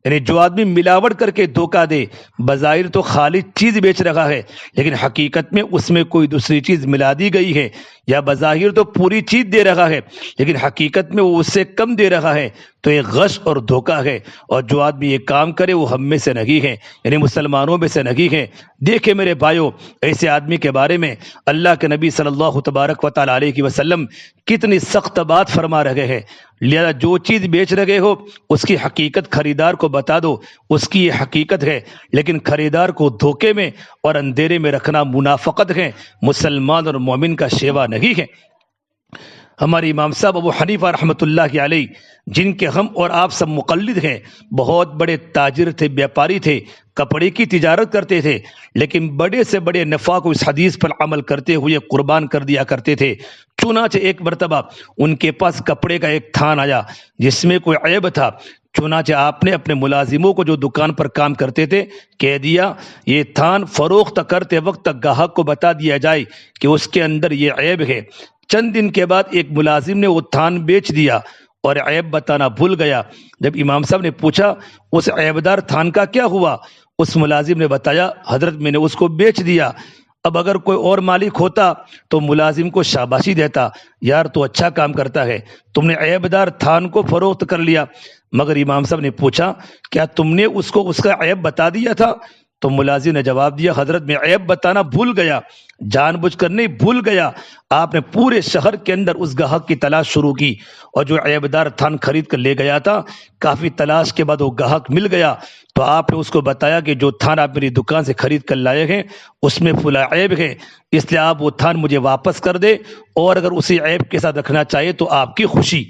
یعنی جو آدمی ملاوٹ کر کے دھوکہ دے، بظاہر تو خالص چیز بیچ رہا ہے لیکن حقیقت میں اس میں کوئی دوسری چیز ملا دی گئی ہے، یا بظاہر تو پوری چیز دے رہا ہے لیکن حقیقت میں وہ اس سے کم دے رہا ہے، تو یہ غش اور دھوکہ ہے. اور جو آدمی یہ کام کرے وہ ہم میں سے نہیں ہے، یعنی مسلمانوں میں سے نہیں ہے. دیکھیں میرے بھائیو، ایسے آدمی کے بارے میں اللہ کے نبی صلی اللہ تبارک و تعالی علیہ وسلم کتنی سخت بات فرما رہے ہیں. لہذا جو چیز بیچ رہے ہو اس کی حقیقت خریدار کو بتا دو، اس کی یہ حقیقت ہے، لیکن خریدار کو دھوکے میں اور اندھیرے میں رکھنا منافقت ہے، مسلمان اور مومن کا شیوا نہیں ہے. ہمارے امام صاحب ابو حنیفہ رحمۃ اللہ علیہ، جن کے ہم اور آپ سب مقلد ہیں، بہت بڑے تاجر تھے، بیپاری تھے، کپڑے کی تجارت کرتے تھے، لیکن بڑے سے بڑے نفع کو اس حدیث پر عمل کرتے ہوئے قربان کر دیا کرتے تھے. چنانچہ ایک مرتبہ ان کے پاس کپڑے کا ایک تھان آیا جس میں کوئی عیب تھا. چنانچہ آپ نے اپنے ملازموں کو جو دکان پر کام کرتے تھے کہہ دیا، یہ تھان فروخت کرتے وقت گاہک کو بتا دیا جائے کہ اس کے اندر یہ عیب ہے. چند دن کے بعد ایک ملازم نے وہ تھان بیچ دیا اور عیب بتانا بھول گیا. جب امام صاحب نے پوچھا اس عیبدار تھان کا کیا ہوا، اس ملازم نے بتایا، حضرت میں نے اس کو بیچ دیا. اب اگر کوئی اور مالک ہوتا تو ملازم کو شاباشی دیتا، یار تو اچھا کام کرتا ہے، تم نے عیبدار تھان کو فروخت کر لیا. مگر امام صاحب نے پوچھا، کیا تم نے اس کو اس کا عیب بتا دیا تھا؟ تو ملازم نے جواب دیا، حضرت میں عیب بتانا بھول گیا، جان بوجھ کر نہیں، بھول گیا. آپ نے پورے شہر کے اندر اس گاہک کی تلاش شروع کی اور جو عیبدار تھان خرید کر لے گیا تھا، کافی تلاش کے بعد وہ گاہک مل گیا. تو آپ نے اس کو بتایا کہ جو تھان آپ میری دکان سے خرید کر لائے ہیں اس میں فلاں عیب ہے، اس لیے آپ وہ تھان مجھے واپس کر دے، اور اگر اسی عیب کے ساتھ رکھنا چاہیے تو آپ کی خوشی.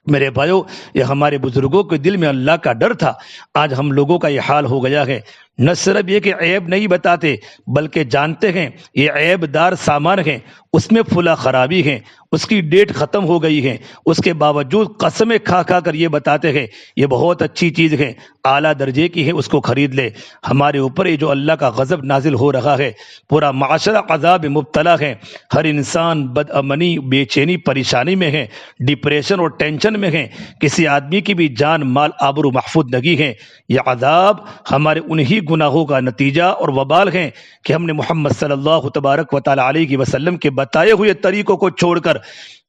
میرے بھائیو، یہ ہمارے بزرگوں کے دل میں اللہ کا ڈر تھا۔ آج ہم لوگوں کا یہ حال ہو گیا ہے، نہ صرف یہ کہ عیب نہیں بتاتے بلکہ جانتے ہیں یہ عیب دار سامان ہیں، اس میں فلاں خرابی ہے، اس کی ڈیٹ ختم ہو گئی ہے، اس کے باوجود قسمیں کھا کھا کر یہ بتاتے ہیں یہ بہت اچھی چیز ہے، اعلیٰ درجے کی ہے، اس کو خرید لے۔ ہمارے اوپر یہ جو اللہ کا غضب نازل ہو رہا ہے، پورا معاشرہ عذاب مبتلا ہے، ہر انسان بد امنی، بے چینی، پریشانی میں ہے، ڈپریشن اور ٹینشن میں ہے، کسی آدمی کی بھی جان مال آبرو محفوظ نہیں ہے۔ یہ عذاب ہمارے انہی گناہوں کا نتیجہ اور وبال ہیں کہ ہم نے محمد صلی اللہ تبارک و تعالی علیہ وسلم کے بتائے ہوئے طریقوں کو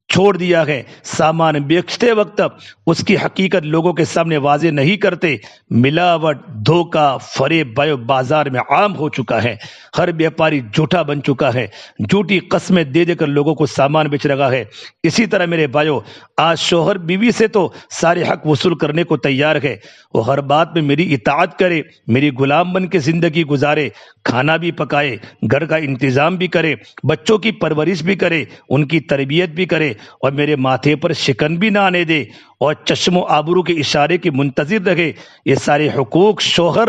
چھوڑ دیا ہے۔ سامان بیچتے وقت اس کی حقیقت لوگوں کے سامنے واضح نہیں کرتے، ملاوٹ، دھوکہ، فریب بازار میں عام ہو چکا ہے، ہر بیپاری جھوٹا بن چکا ہے، جھوٹی قسمیں دے دے کر لوگوں کو سامان بیچ رہا ہے۔ اسی طرح میرے بھائیو، آج شوہر بیوی سے تو سارے حق وصول کرنے کو تیار ہے، وہ ہر بات میں میری اطاعت کرے، میری غلام بن کے زندگی گزارے، کھانا بھی پکائے، گھر کا انتظام بھی کرے، بچوں کی پرورش بھی کرے، ان کی تربیت بھی کرے، اور میرے ماتھے پر شکن بھی نہ آنے دے، اور چشم و آبرو کے اشارے کی منتظر رہے۔ یہ سارے حقوق شوہر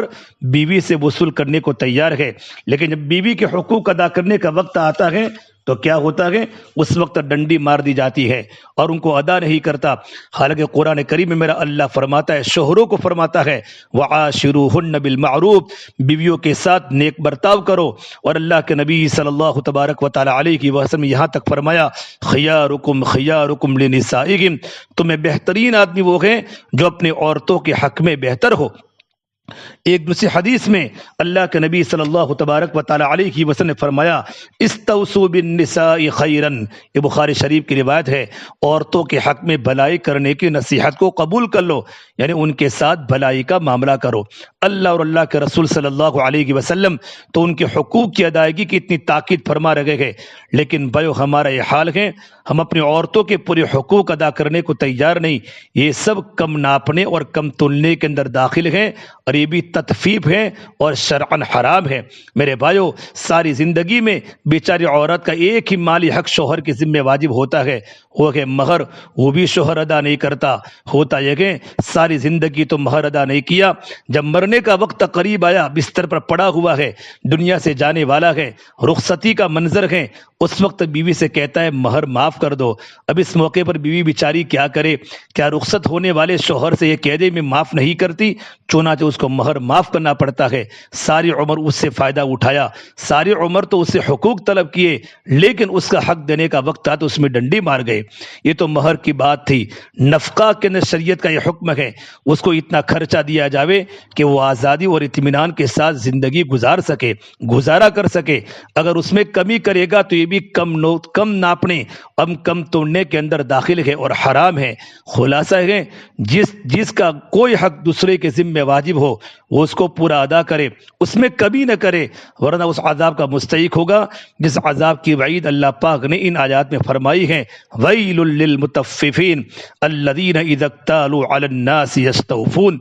بیوی سے وصول کرنے کو تیار ہے، لیکن جب بیوی کے حقوق ادا کرنے کا وقت آتا ہے تو کیا ہوتا ہے؟ اس وقت ڈنڈی مار دی جاتی ہے اور ان کو ادا نہیں کرتا۔ حالانکہ قرآن کریم میں میرا اللہ فرماتا ہے، شوہروں کو فرماتا ہے وَعَاشِرُوهُنَّ بِالْمَعْرُوفِ، بیویوں کے ساتھ نیک برتاؤ کرو، اور اللہ کے نبی صلی اللہ تبارک و تعالی علیہ وسلم یہاں تک فرمایا خیارکم خیارکم لنسائہم، تمہیں بہترین آدمی وہ ہیں جو اپنے عورتوں کے حق میں بہتر ہو۔ ایک دوسری حدیث میں اللہ کے نبی صلی اللہ تبارک و تعالی علیہ وسلم نے فرمایا استوصوا بالنساء خیرا، یہ بخاری شریف کی روایت ہے، عورتوں کے حق میں بھلائی کرنے کی نصیحت کو قبول کر لو، یعنی ان کے ساتھ بھلائی کا معاملہ کرو۔ اللہ اور اللہ کے رسول صلی اللہ علیہ وسلم تو ان کے حقوق کی ادائیگی کی اتنی تاکید فرما رہے ہیں، لیکن بھائیو ہمارا یہ حال ہے، ہم اپنی عورتوں کے پورے حقوق ادا کرنے کو تیار نہیں۔ یہ سب کم ناپنے اور کم تلنے کے اندر داخل ہیں، اور یہ بھی تطفیف ہے اور شرعاً حرام ہے۔ میرے بھائیو، ساری زندگی میں بیچاری عورت کا ایک ہی مالی حق شوہر کے ذمہ واجب ہوتا ہے، وہ ہے مہر، وہ بھی شوہر ادا نہیں کرتا۔ ہوتا یہ کہ ساری زندگی تو مہر ادا نہیں کیا، جب مرنے کا وقت قریب آیا، بستر پر پڑا ہوا ہے، دنیا سے جانے والا ہے، رخصتی کا منظر ہے، اس وقت بیوی سے کہتا ہے مہر معاف کر دو۔ اب اس موقع پر بیوی بیچاری کیا کرے؟ کیا رخصت ہونے والے شوہر سے یہ کہہ دے میں معاف نہیں کرتی؟ چنانچہ اس کو مہر معاف کرنا پڑتا ہے۔ ساری عمر اس سے فائدہ اٹھایا، ساری عمر تو اس سے حقوق طلب کیے، لیکن اس کا حق دینے کا وقت آیا تو اس میں ڈنڈی مار گئے۔ یہ تو مہر کی بات تھی۔ نفقہ کے اندر شریعت کا یہ حکم ہے، اس کو اتنا خرچہ دیا جاوے کہ وہ آزادی اور اطمینان کے ساتھ زندگی گزارا کر سکے۔ اگر اس میں کمی کرے گا تو یہ بھی کم ناپنے، کم توڑنے کے اندر داخل ہے اور حرام ہے۔ خلاصہ ہے، جس کا کوئی حق دوسرے کے ذمہ واجب ہو وہ اس کو پورا ادا کرے، اس میں کمی نہ کرے، ورنہ اس عذاب کا مستحق ہوگا جس عذاب کی وعید اللہ پاک نے ان آیات میں فرمائی ہے، ویل للمطففین الذین اذا اکتالوا علی الناس یستوفون۔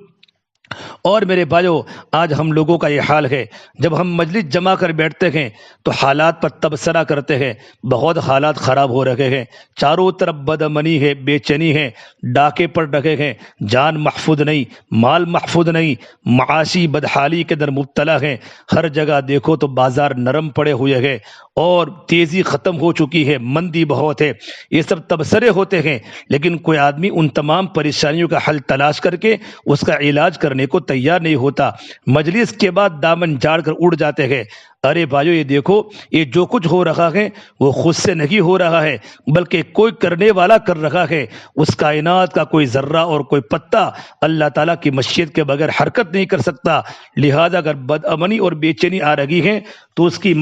اور میرے بھائیو، آج ہم لوگوں کا یہ حال ہے، جب ہم مجلس جمع کر بیٹھتے ہیں تو حالات پر تبصرہ کرتے ہیں، بہت حالات خراب ہو رہے ہیں، چاروں طرف بد امنی ہے، بے چینی ہے، ڈاکے پڑ رہے ہیں، جان محفوظ نہیں، مال محفوظ نہیں، معاشی بدحالی کے اندر مبتلا ہیں، ہر جگہ دیکھو تو بازار نرم پڑے ہوئے ہیں اور تیزی ختم ہو چکی ہے، مندی بہت ہے۔ یہ سب تبصرے ہوتے ہیں، لیکن کوئی آدمی ان تمام پریشانیوں کا حل تلاش کر کے اس کا علاج کرنے کو تیار نہیں ہوتا۔ مجلس کے بعد دامن جھاڑ کر اڑ جاتے ہیں۔ ارے بھائیو، یہ دیکھو، یہ جو کچھ ہو رہا ہے وہ خود سے نہیں ہو رہا ہے، بلکہ کوئی کرنے والا کر رہا ہے۔ اس کائنات کا کوئی ذرہ اور کوئی پتہ اللہ تعالیٰ کی مشیت کے بغیر حرکت نہیں کر سکتا۔ لہذا اگر بد امنی اور بے چینی آ رہی ہے تو اس کی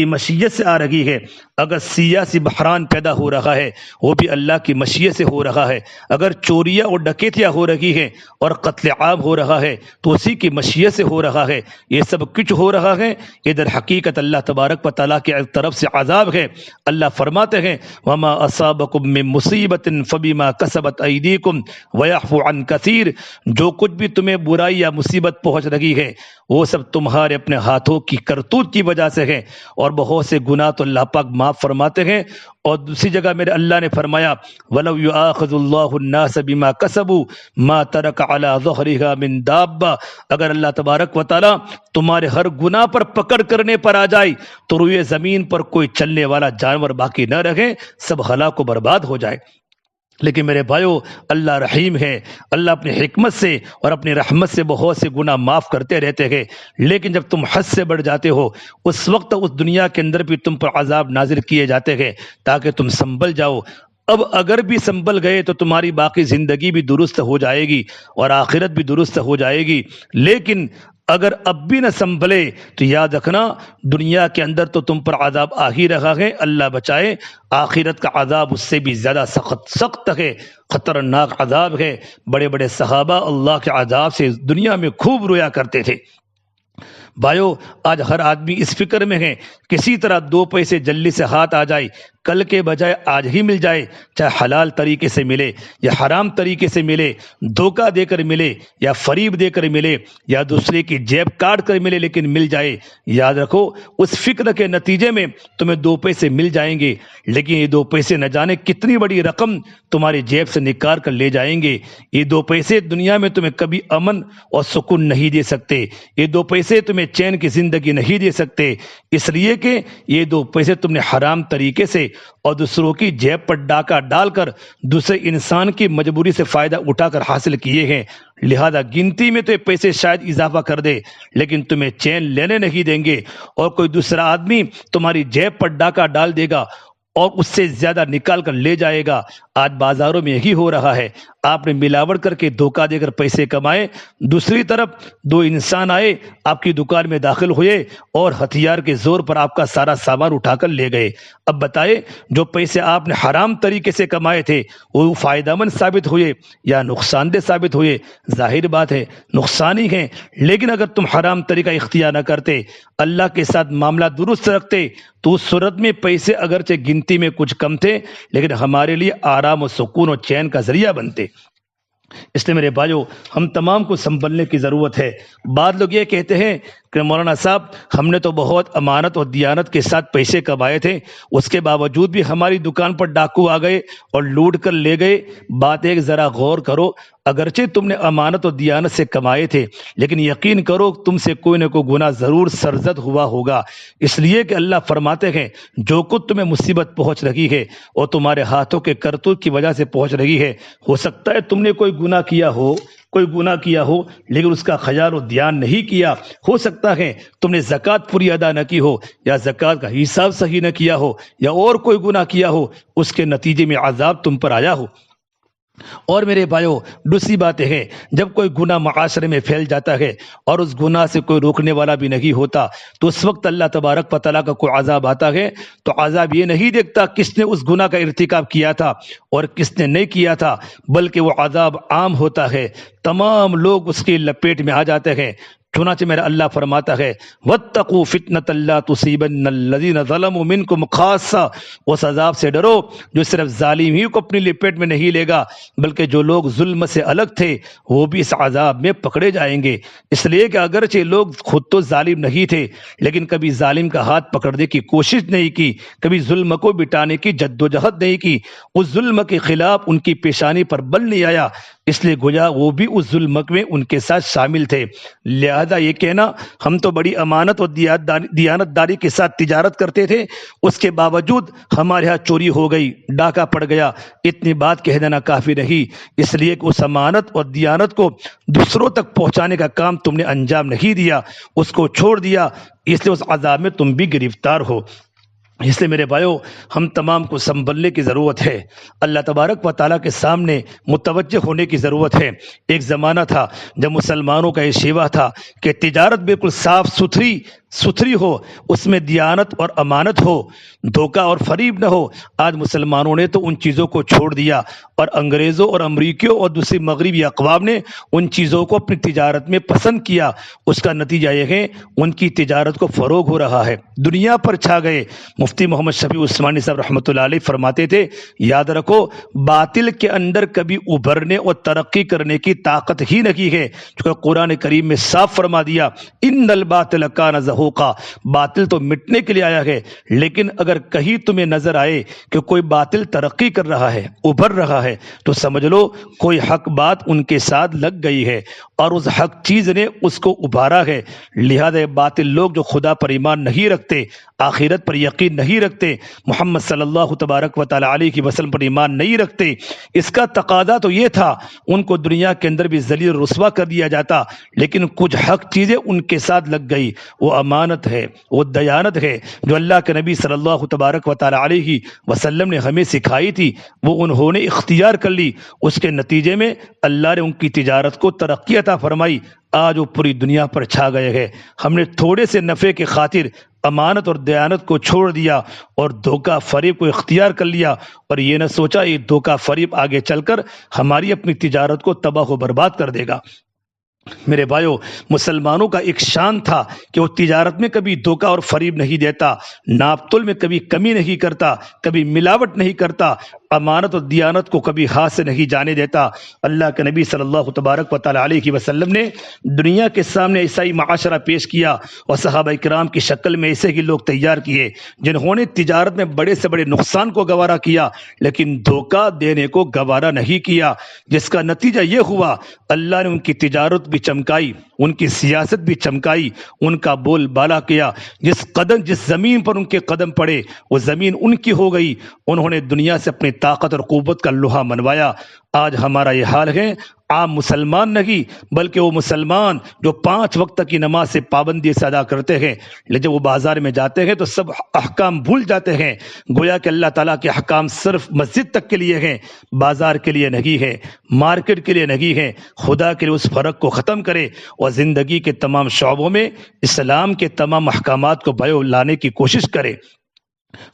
مشیت سے آ رہی ہے۔ اگر سیاسی بحران پیدا ہو رہا ہے وہ بھی اللہ کی مشیت سے ہو رہا ہے۔ اگر چوریاں اور ڈکیتیاں ہو رہی ہیں اور قتل عام ہو رہا ہے تو اسی کی مشیت سے ہو رہا ہے۔ یہ سب کچھ ہو رہا ہے ادھر حقیقت اللہ تبارک و تعالیٰ کی طرف سے عذاب ہے۔ اللہ فرماتے ہیں وما اصابکم من مصیبت فبما کسبت ایدیکم ویعفو عن کثیر، جو کچھ بھی تمہیں برائی یا مصیبت پہنچ رہی ہے وہ سب تمہارے اپنے ہاتھوں کی کرتوت کی وجہ سے ہے، اور بہت سے گناہ تو اللہ پاک معاف فرماتے ہیں۔ اور دوسری جگہ میرے اللہ نے فرمایا وَلَوْ يُؤَاخِذُ اللَّهُ النَّاسَ بِمَا كَسَبُوا مَا تَرَكَ عَلَى ظَهْرِهَا مِن دَابَّةٍ، اگر اللہ تبارک و تعالیٰ تمہارے ہر گناہ پر پکڑ کرنے پر آ جائے تو روئے زمین پر کوئی چلنے والا جانور باقی نہ رہے، سب ہلاک و برباد ہو جائے۔ لیکن میرے بھائیو اللہ رحیم ہے، اللہ اپنی حکمت سے اور اپنی رحمت سے بہت سے گناہ معاف کرتے رہتے ہیں، لیکن جب تم حد سے بڑھ جاتے ہو اس وقت اس دنیا کے اندر بھی تم پر عذاب نازل کیے جاتے ہیں تاکہ تم سنبھل جاؤ۔ اب اگر بھی سنبھل گئے تو تمہاری باقی زندگی بھی درست ہو جائے گی اور آخرت بھی درست ہو جائے گی، لیکن اگر اب بھی نہ سنبھلے تو یاد رکھنا دنیا کے اندر تو تم پر عذاب آ ہی رہا ہے، اللہ بچائے، آخرت کا عذاب اس سے بھی زیادہ سخت ہے، خطرناک عذاب ہے۔ بڑے بڑے صحابہ اللہ کے عذاب سے دنیا میں خوب رویا کرتے تھے۔ بھائیو آج ہر آدمی اس فکر میں ہے کسی طرح دو پیسے جلدی سے ہاتھ آ جائے، کل کے بجائے آج ہی مل جائے، چاہے حلال طریقے سے ملے یا حرام طریقے سے ملے، دھوکہ دے کر ملے یا فریب دے کر ملے یا دوسرے کی جیب کاٹ کر ملے، لیکن مل جائے۔ یاد رکھو اس فکر کے نتیجے میں تمہیں دو پیسے مل جائیں گے، لیکن یہ دو پیسے نہ جانے کتنی بڑی رقم تمہاری جیب سے نکال کر لے جائیں گے۔ یہ دو پیسے دنیا میں تمہیں کبھی امن اور سکون نہیں دے سکتے، یہ دو پیسے تمہیں چین کی زندگی نہیں دے سکتے، اس لیے کہ یہ دو پیسے تم نے حرام طریقے سے اور دوسروں کی جیب پر ڈاکہ ڈال کر دوسرے انسان کی مجبوری سے فائدہ اٹھا کر حاصل کیے ہیں۔ لہذا گنتی میں تو یہ پیسے شاید اضافہ کر دے لیکن تمہیں چین لینے نہیں دیں گے، اور کوئی دوسرا آدمی تمہاری جیب پر ڈاکہ ڈال دے گا اور اس سے زیادہ نکال کر لے جائے گا۔ آج بازاروں میں یہی ہو رہا ہے، آپ نے ملاوٹ کر کے دھوکہ دے کر پیسے کمائے، دوسری طرف دو انسان آئے آپ کی دکان میں داخل ہوئے اور ہتھیار کے زور پر آپ کا سارا سامان اٹھا کر لے گئے۔ اب بتائے جو پیسے آپ نے حرام طریقے سے کمائے تھے وہ فائدہ مند ثابت ہوئے یا نقصان دہ ثابت ہوئے؟ ظاہر بات ہے نقصان ہی ہے، لیکن اگر تم حرام طریقہ اختیار نہ کرتے، اللہ کے ساتھ معاملہ درست رکھتے تو اس صورت میں پیسے اگرچہ گنتی میں کچھ کم تھے لیکن ہمارے لیے آرام و سکون و چین کا ذریعہ بنتے۔ اس لیے میرے بھائیو ہم تمام کو سنبھلنے کی ضرورت ہے۔ بعض لوگ یہ کہتے ہیں کہ مولانا صاحب ہم نے تو بہت امانت اور دیانت کے ساتھ پیسے کمائے تھے، اس کے باوجود بھی ہماری دکان پر ڈاکو آ گئے اور لوٹ کر لے گئے۔ بات ایک ذرا غور کرو، اگرچہ تم نے امانت اور دیانت سے کمائے تھے لیکن یقین کرو تم سے کوئی نہ کوئی گناہ ضرور سرزد ہوا ہوگا، اس لیے کہ اللہ فرماتے ہیں جو کچھ تمہیں مصیبت پہنچ رہی ہے اور تمہارے ہاتھوں کے کرتوت کی وجہ سے پہنچ رہی ہے، ہو سکتا ہے تم نے کوئی گناہ کیا ہو لیکن اس کا خیال و دھیان نہیں کیا، ہو سکتا ہے تم نے زکوٰۃ پوری ادا نہ کی ہو یا زکوٰۃ کا حساب صحیح نہ کیا ہو یا اور کوئی گناہ کیا ہو، اس کے نتیجے میں عذاب تم پر آیا ہو۔ اور میرے بھائیو دوسری بات ہے جب کوئی گناہ معاشرے میں پھیل جاتا ہے اور اس گناہ سے کوئی روکنے والا بھی نہیں ہوتا تو اس وقت اللہ تبارک و تعالیٰ کا کوئی عذاب آتا ہے تو عذاب یہ نہیں دیکھتا کس نے اس گناہ کا ارتکاب کیا تھا اور کس نے نہیں کیا تھا، بلکہ وہ عذاب عام ہوتا ہے، تمام لوگ اس کی لپیٹ میں آ جاتے ہیں۔ چنانچہ میرا اللہ فرماتا ہے وَاتَّقُوا فِتْنَةً لَا تُصِيبَنَّ الَّذِينَ ظَلَمُوا مِنْكُمْ خَاصَّةً، اس عذاب سے ڈرو جو صرف ظالم ہی کو اپنی لپیٹ میں نہیں لے گا بلکہ جو لوگ ظلم سے الگ تھے وہ بھی اس عذاب میں پکڑے جائیں گے۔ اس لیے کہ اگرچہ لوگ خود تو ظالم نہیں تھے لیکن کبھی ظالم کا ہاتھ پکڑنے کی کوشش نہیں کی، کبھی ظلم کو بٹانے کی جدوجہد نہیں کی، اس ظلم کے خلاف ان کی پیشانی پر بل نہیں آیا، اس لیے گویا وہ بھی اس ظلم میں ان کے ساتھ شامل تھے۔ لہذا یہ کہنا ہم تو بڑی امانت اور دیانت داری کے ساتھ تجارت کرتے تھے اس کے باوجود ہمارے ہاں چوری ہو گئی، ڈاکہ پڑ گیا، اتنی بات کہہ دینا کافی نہیں، اس لیے کہ اس امانت اور دیانت کو دوسروں تک پہنچانے کا کام تم نے انجام نہیں دیا، اس کو چھوڑ دیا، اس لیے اس عذاب میں تم بھی گرفتار ہو۔ اس لیے میرے بھائیو ہم تمام کو سنبھلنے کی ضرورت ہے، اللہ تبارک و تعالیٰ کے سامنے متوجہ ہونے کی ضرورت ہے۔ ایک زمانہ تھا جب مسلمانوں کا یہ شیوہ تھا کہ تجارت بالکل صاف ستھری ہو، اس میں دیانت اور امانت ہو، دھوکہ اور فریب نہ ہو۔ آج مسلمانوں نے تو ان چیزوں کو چھوڑ دیا، اور انگریزوں اور امریکیوں اور دوسری مغربی اقوام نے ان چیزوں کو اپنی تجارت میں پسند کیا۔ اس کا نتیجہ یہ ہے ان کی تجارت کو فروغ ہو رہا ہے، دنیا پر چھا گئے۔ مفتی محمد شفیع عثمانی صاحب رحمۃ اللہ علیہ فرماتے تھے، یاد رکھو باطل کے اندر کبھی ابھرنے اور ترقی کرنے کی طاقت ہی نہیں ہے، چونکہ قرآن کریم میں صاف فرما دیا ان الباطل کان زہوقا، باطل تو مٹنے کے لیے آیا ہے، لیکن اگر کہیں تمہیں نظر آئے کہ کوئی باطل ترقی کر رہا ہے، ابھر رہا ہے، تو سمجھ لو کوئی حق بات ان کے ساتھ لگ گئی ہے اور اس حق چیز نے اس کو ابھارا ہے۔ لہذا باطل لوگ جو خدا پر ایمان نہیں رکھتے، آخرت پر یقین نہیں رکھتے، محمد صلی اللہ تبارک و تعالی علیہ وسلم پر ایمان نہیں رکھتے، اس کا تقاضا تو یہ تھا ان کو دنیا کے اندر بھی ذلیل رسوا کر دیا جاتا، لیکن کچھ حق چیزیں ان کے ساتھ لگ گئی۔ وہ امانت ہے، وہ دیانت ہے جو اللہ کے نبی صلی اللہ تبارک و تعالی علیہ وسلم نے ہمیں سکھائی تھی، وہ انہوں نے اختیار کر لی۔ اس کے نتیجے میں اللہ نے ان کی تجارت کو ترقی عطا فرمائی، آج وہ پوری دنیا پر چھا گئے ہیں۔ ہم نے تھوڑے سے نفع کی خاطر امانت اور دیانت کو چھوڑ دیا اور دھوکہ فریب کو اختیار کر لیا، اور یہ نہ سوچا یہ دھوکہ فریب آگے چل کر ہماری اپنی تجارت کو تباہ و برباد کر دے گا۔ میرے بھائیو، مسلمانوں کا ایک شان تھا کہ وہ تجارت میں کبھی دھوکہ اور فریب نہیں دیتا، ناپ تول میں کبھی کمی نہیں کرتا، کبھی ملاوٹ نہیں کرتا، امانت اور دیانت کو کبھی ہاتھ سے نہیں جانے دیتا۔ اللہ کے نبی صلی اللہ تبارک و تعالی علیہ وسلم نے دنیا کے سامنے ایسا ہی معاشرہ پیش کیا، اور صحابہ کرام کی شکل میں ایسے ہی لوگ تیار کیے جنہوں نے تجارت میں بڑے سے بڑے نقصان کو گوارا کیا، لیکن دھوکہ دینے کو گوارا نہیں کیا، جس کا نتیجہ یہ ہوا اللہ نے ان کی تجارت بھی چمکائی، ان کی سیاست بھی چمکائی، ان کا بول بالا کیا۔ جس زمین پر ان کے قدم پڑے وہ زمین ان کی ہو گئی، انہوں نے دنیا سے اپنی طاقت اور قوت کا لوہا منوایا۔ آج ہمارا یہ حال ہے، عام مسلمان نہیں بلکہ وہ مسلمان جو 5 وقت کی نماز سے پابندی سے ادا کرتے ہیں، لیکن جب وہ بازار میں جاتے ہیں تو سب احکام بھول جاتے ہیں، گویا کہ اللہ تعالیٰ کے احکام صرف مسجد تک کے لیے ہیں، بازار کے لیے نہیں ہے، مارکیٹ کے لیے نہیں ہے۔ خدا کے لیے اس فرق کو ختم کرے اور زندگی کے تمام شعبوں میں اسلام کے تمام احکامات کو بیان لانے کی کوشش کرے۔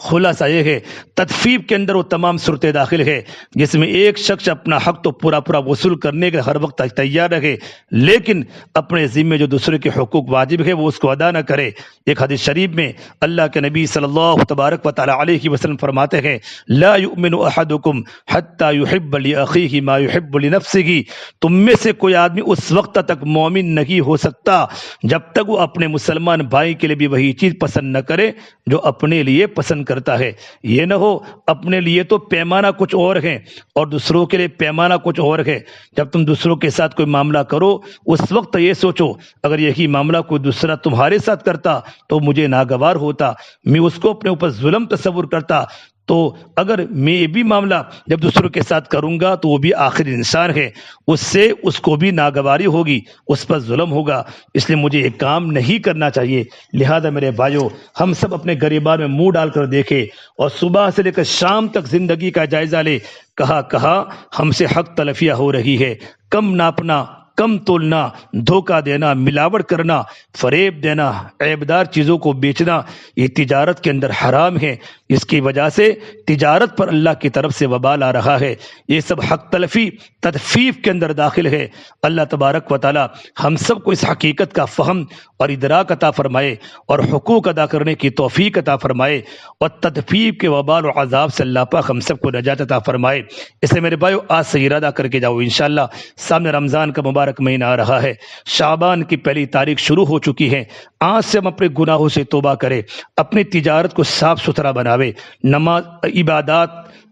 خلاصہ یہ ہے، تدفیف کے اندر وہ تمام صورتیں داخل ہے جس میں ایک شخص اپنا حق تو پورا وصول کرنے کے ہر وقت تیار رہے، لیکن اپنے ذمے جو دوسرے کے حقوق واجب ہے وہ اس کو ادا نہ کرے۔ ایک حدیث شریف میں اللہ کے نبی صلی اللہ تبارک و تعالی علیہ وسلم فرماتے ہیں، لا یؤمن احدکم حتی یحب لاخیہ ما یحب لنفسہ، تم میں سے کوئی آدمی اس وقت تک مومن نہیں ہو سکتا جب تک وہ اپنے مسلمان بھائی کے لیے بھی وہی چیز پسند نہ کرے جو اپنے لیے پسند کرتا ہے۔ یہ نہ ہو اپنے لیے تو پیمانہ کچھ اور ہے اور دوسروں کے لیے پیمانہ کچھ اور ہے۔ جب تم دوسروں کے ساتھ کوئی معاملہ کرو اس وقت یہ سوچو اگر یہی معاملہ کوئی دوسرا تمہارے ساتھ کرتا تو مجھے ناگوار ہوتا، میں اس کو اپنے اوپر ظلم تصور کرتا، تو اگر میں بھی معاملہ جب دوسروں کے ساتھ کروں گا تو وہ بھی آخر انسان ہے، اس سے اس کو بھی ناگواری ہوگی، اس پر ظلم ہوگا، اس لیے مجھے یہ کام نہیں کرنا چاہیے۔ لہذا میرے بھائیوں، ہم سب اپنے گریبان میں منہ ڈال کر دیکھیں اور صبح سے لے کر شام تک زندگی کا جائزہ لے، کہاں ہم سے حق تلفیاں ہو رہی ہے، کم ناپنا، کم تولنا، دھوکہ دینا، ملاوٹ کرنا، فریب دینا، عیبدار چیزوں کو بیچنا، یہ تجارت کے اندر حرام ہے، اس کی وجہ سے تجارت پر اللہ کی طرف سے وبال آ رہا ہے۔ یہ سب حق تلفی تدفیف کے اندر داخل ہے۔ اللہ تبارک و تعالی ہم سب کو اس حقیقت کا فہم اور ادراک عطا فرمائے اور حقوق ادا کرنے کی توفیق عطا فرمائے، اور تدفیف کے وبال و عذاب سے اللہ پاک ہم سب کو نجات عطا فرمائے۔ اس لیے میرے بھائیو، آج سے ارادہ کر کے جاؤ، انشاءاللہ سامنے رمضان کا مبارک مہینہ آ رہا ہے، شعبان کی پہلی تاریخ شروع ہو چکی ہے۔ آج سے ہم اپنے گناہوں سے توبہ کریں، اپنی تجارت کو صاف ستھرا بناوے، نماز، عبادات،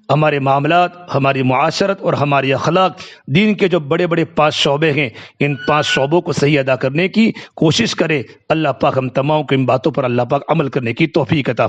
ہمارے معاملات، ہماری معاشرت اور ہماری اخلاق، دین کے جو بڑے بڑے 5 شعبے ہیں، ان 5 شعبوں کو صحیح ادا کرنے کی کوشش کرے۔ اللہ پاک ہم تمام کو ان باتوں پر اللہ پاک عمل کرنے کی توفیق عطا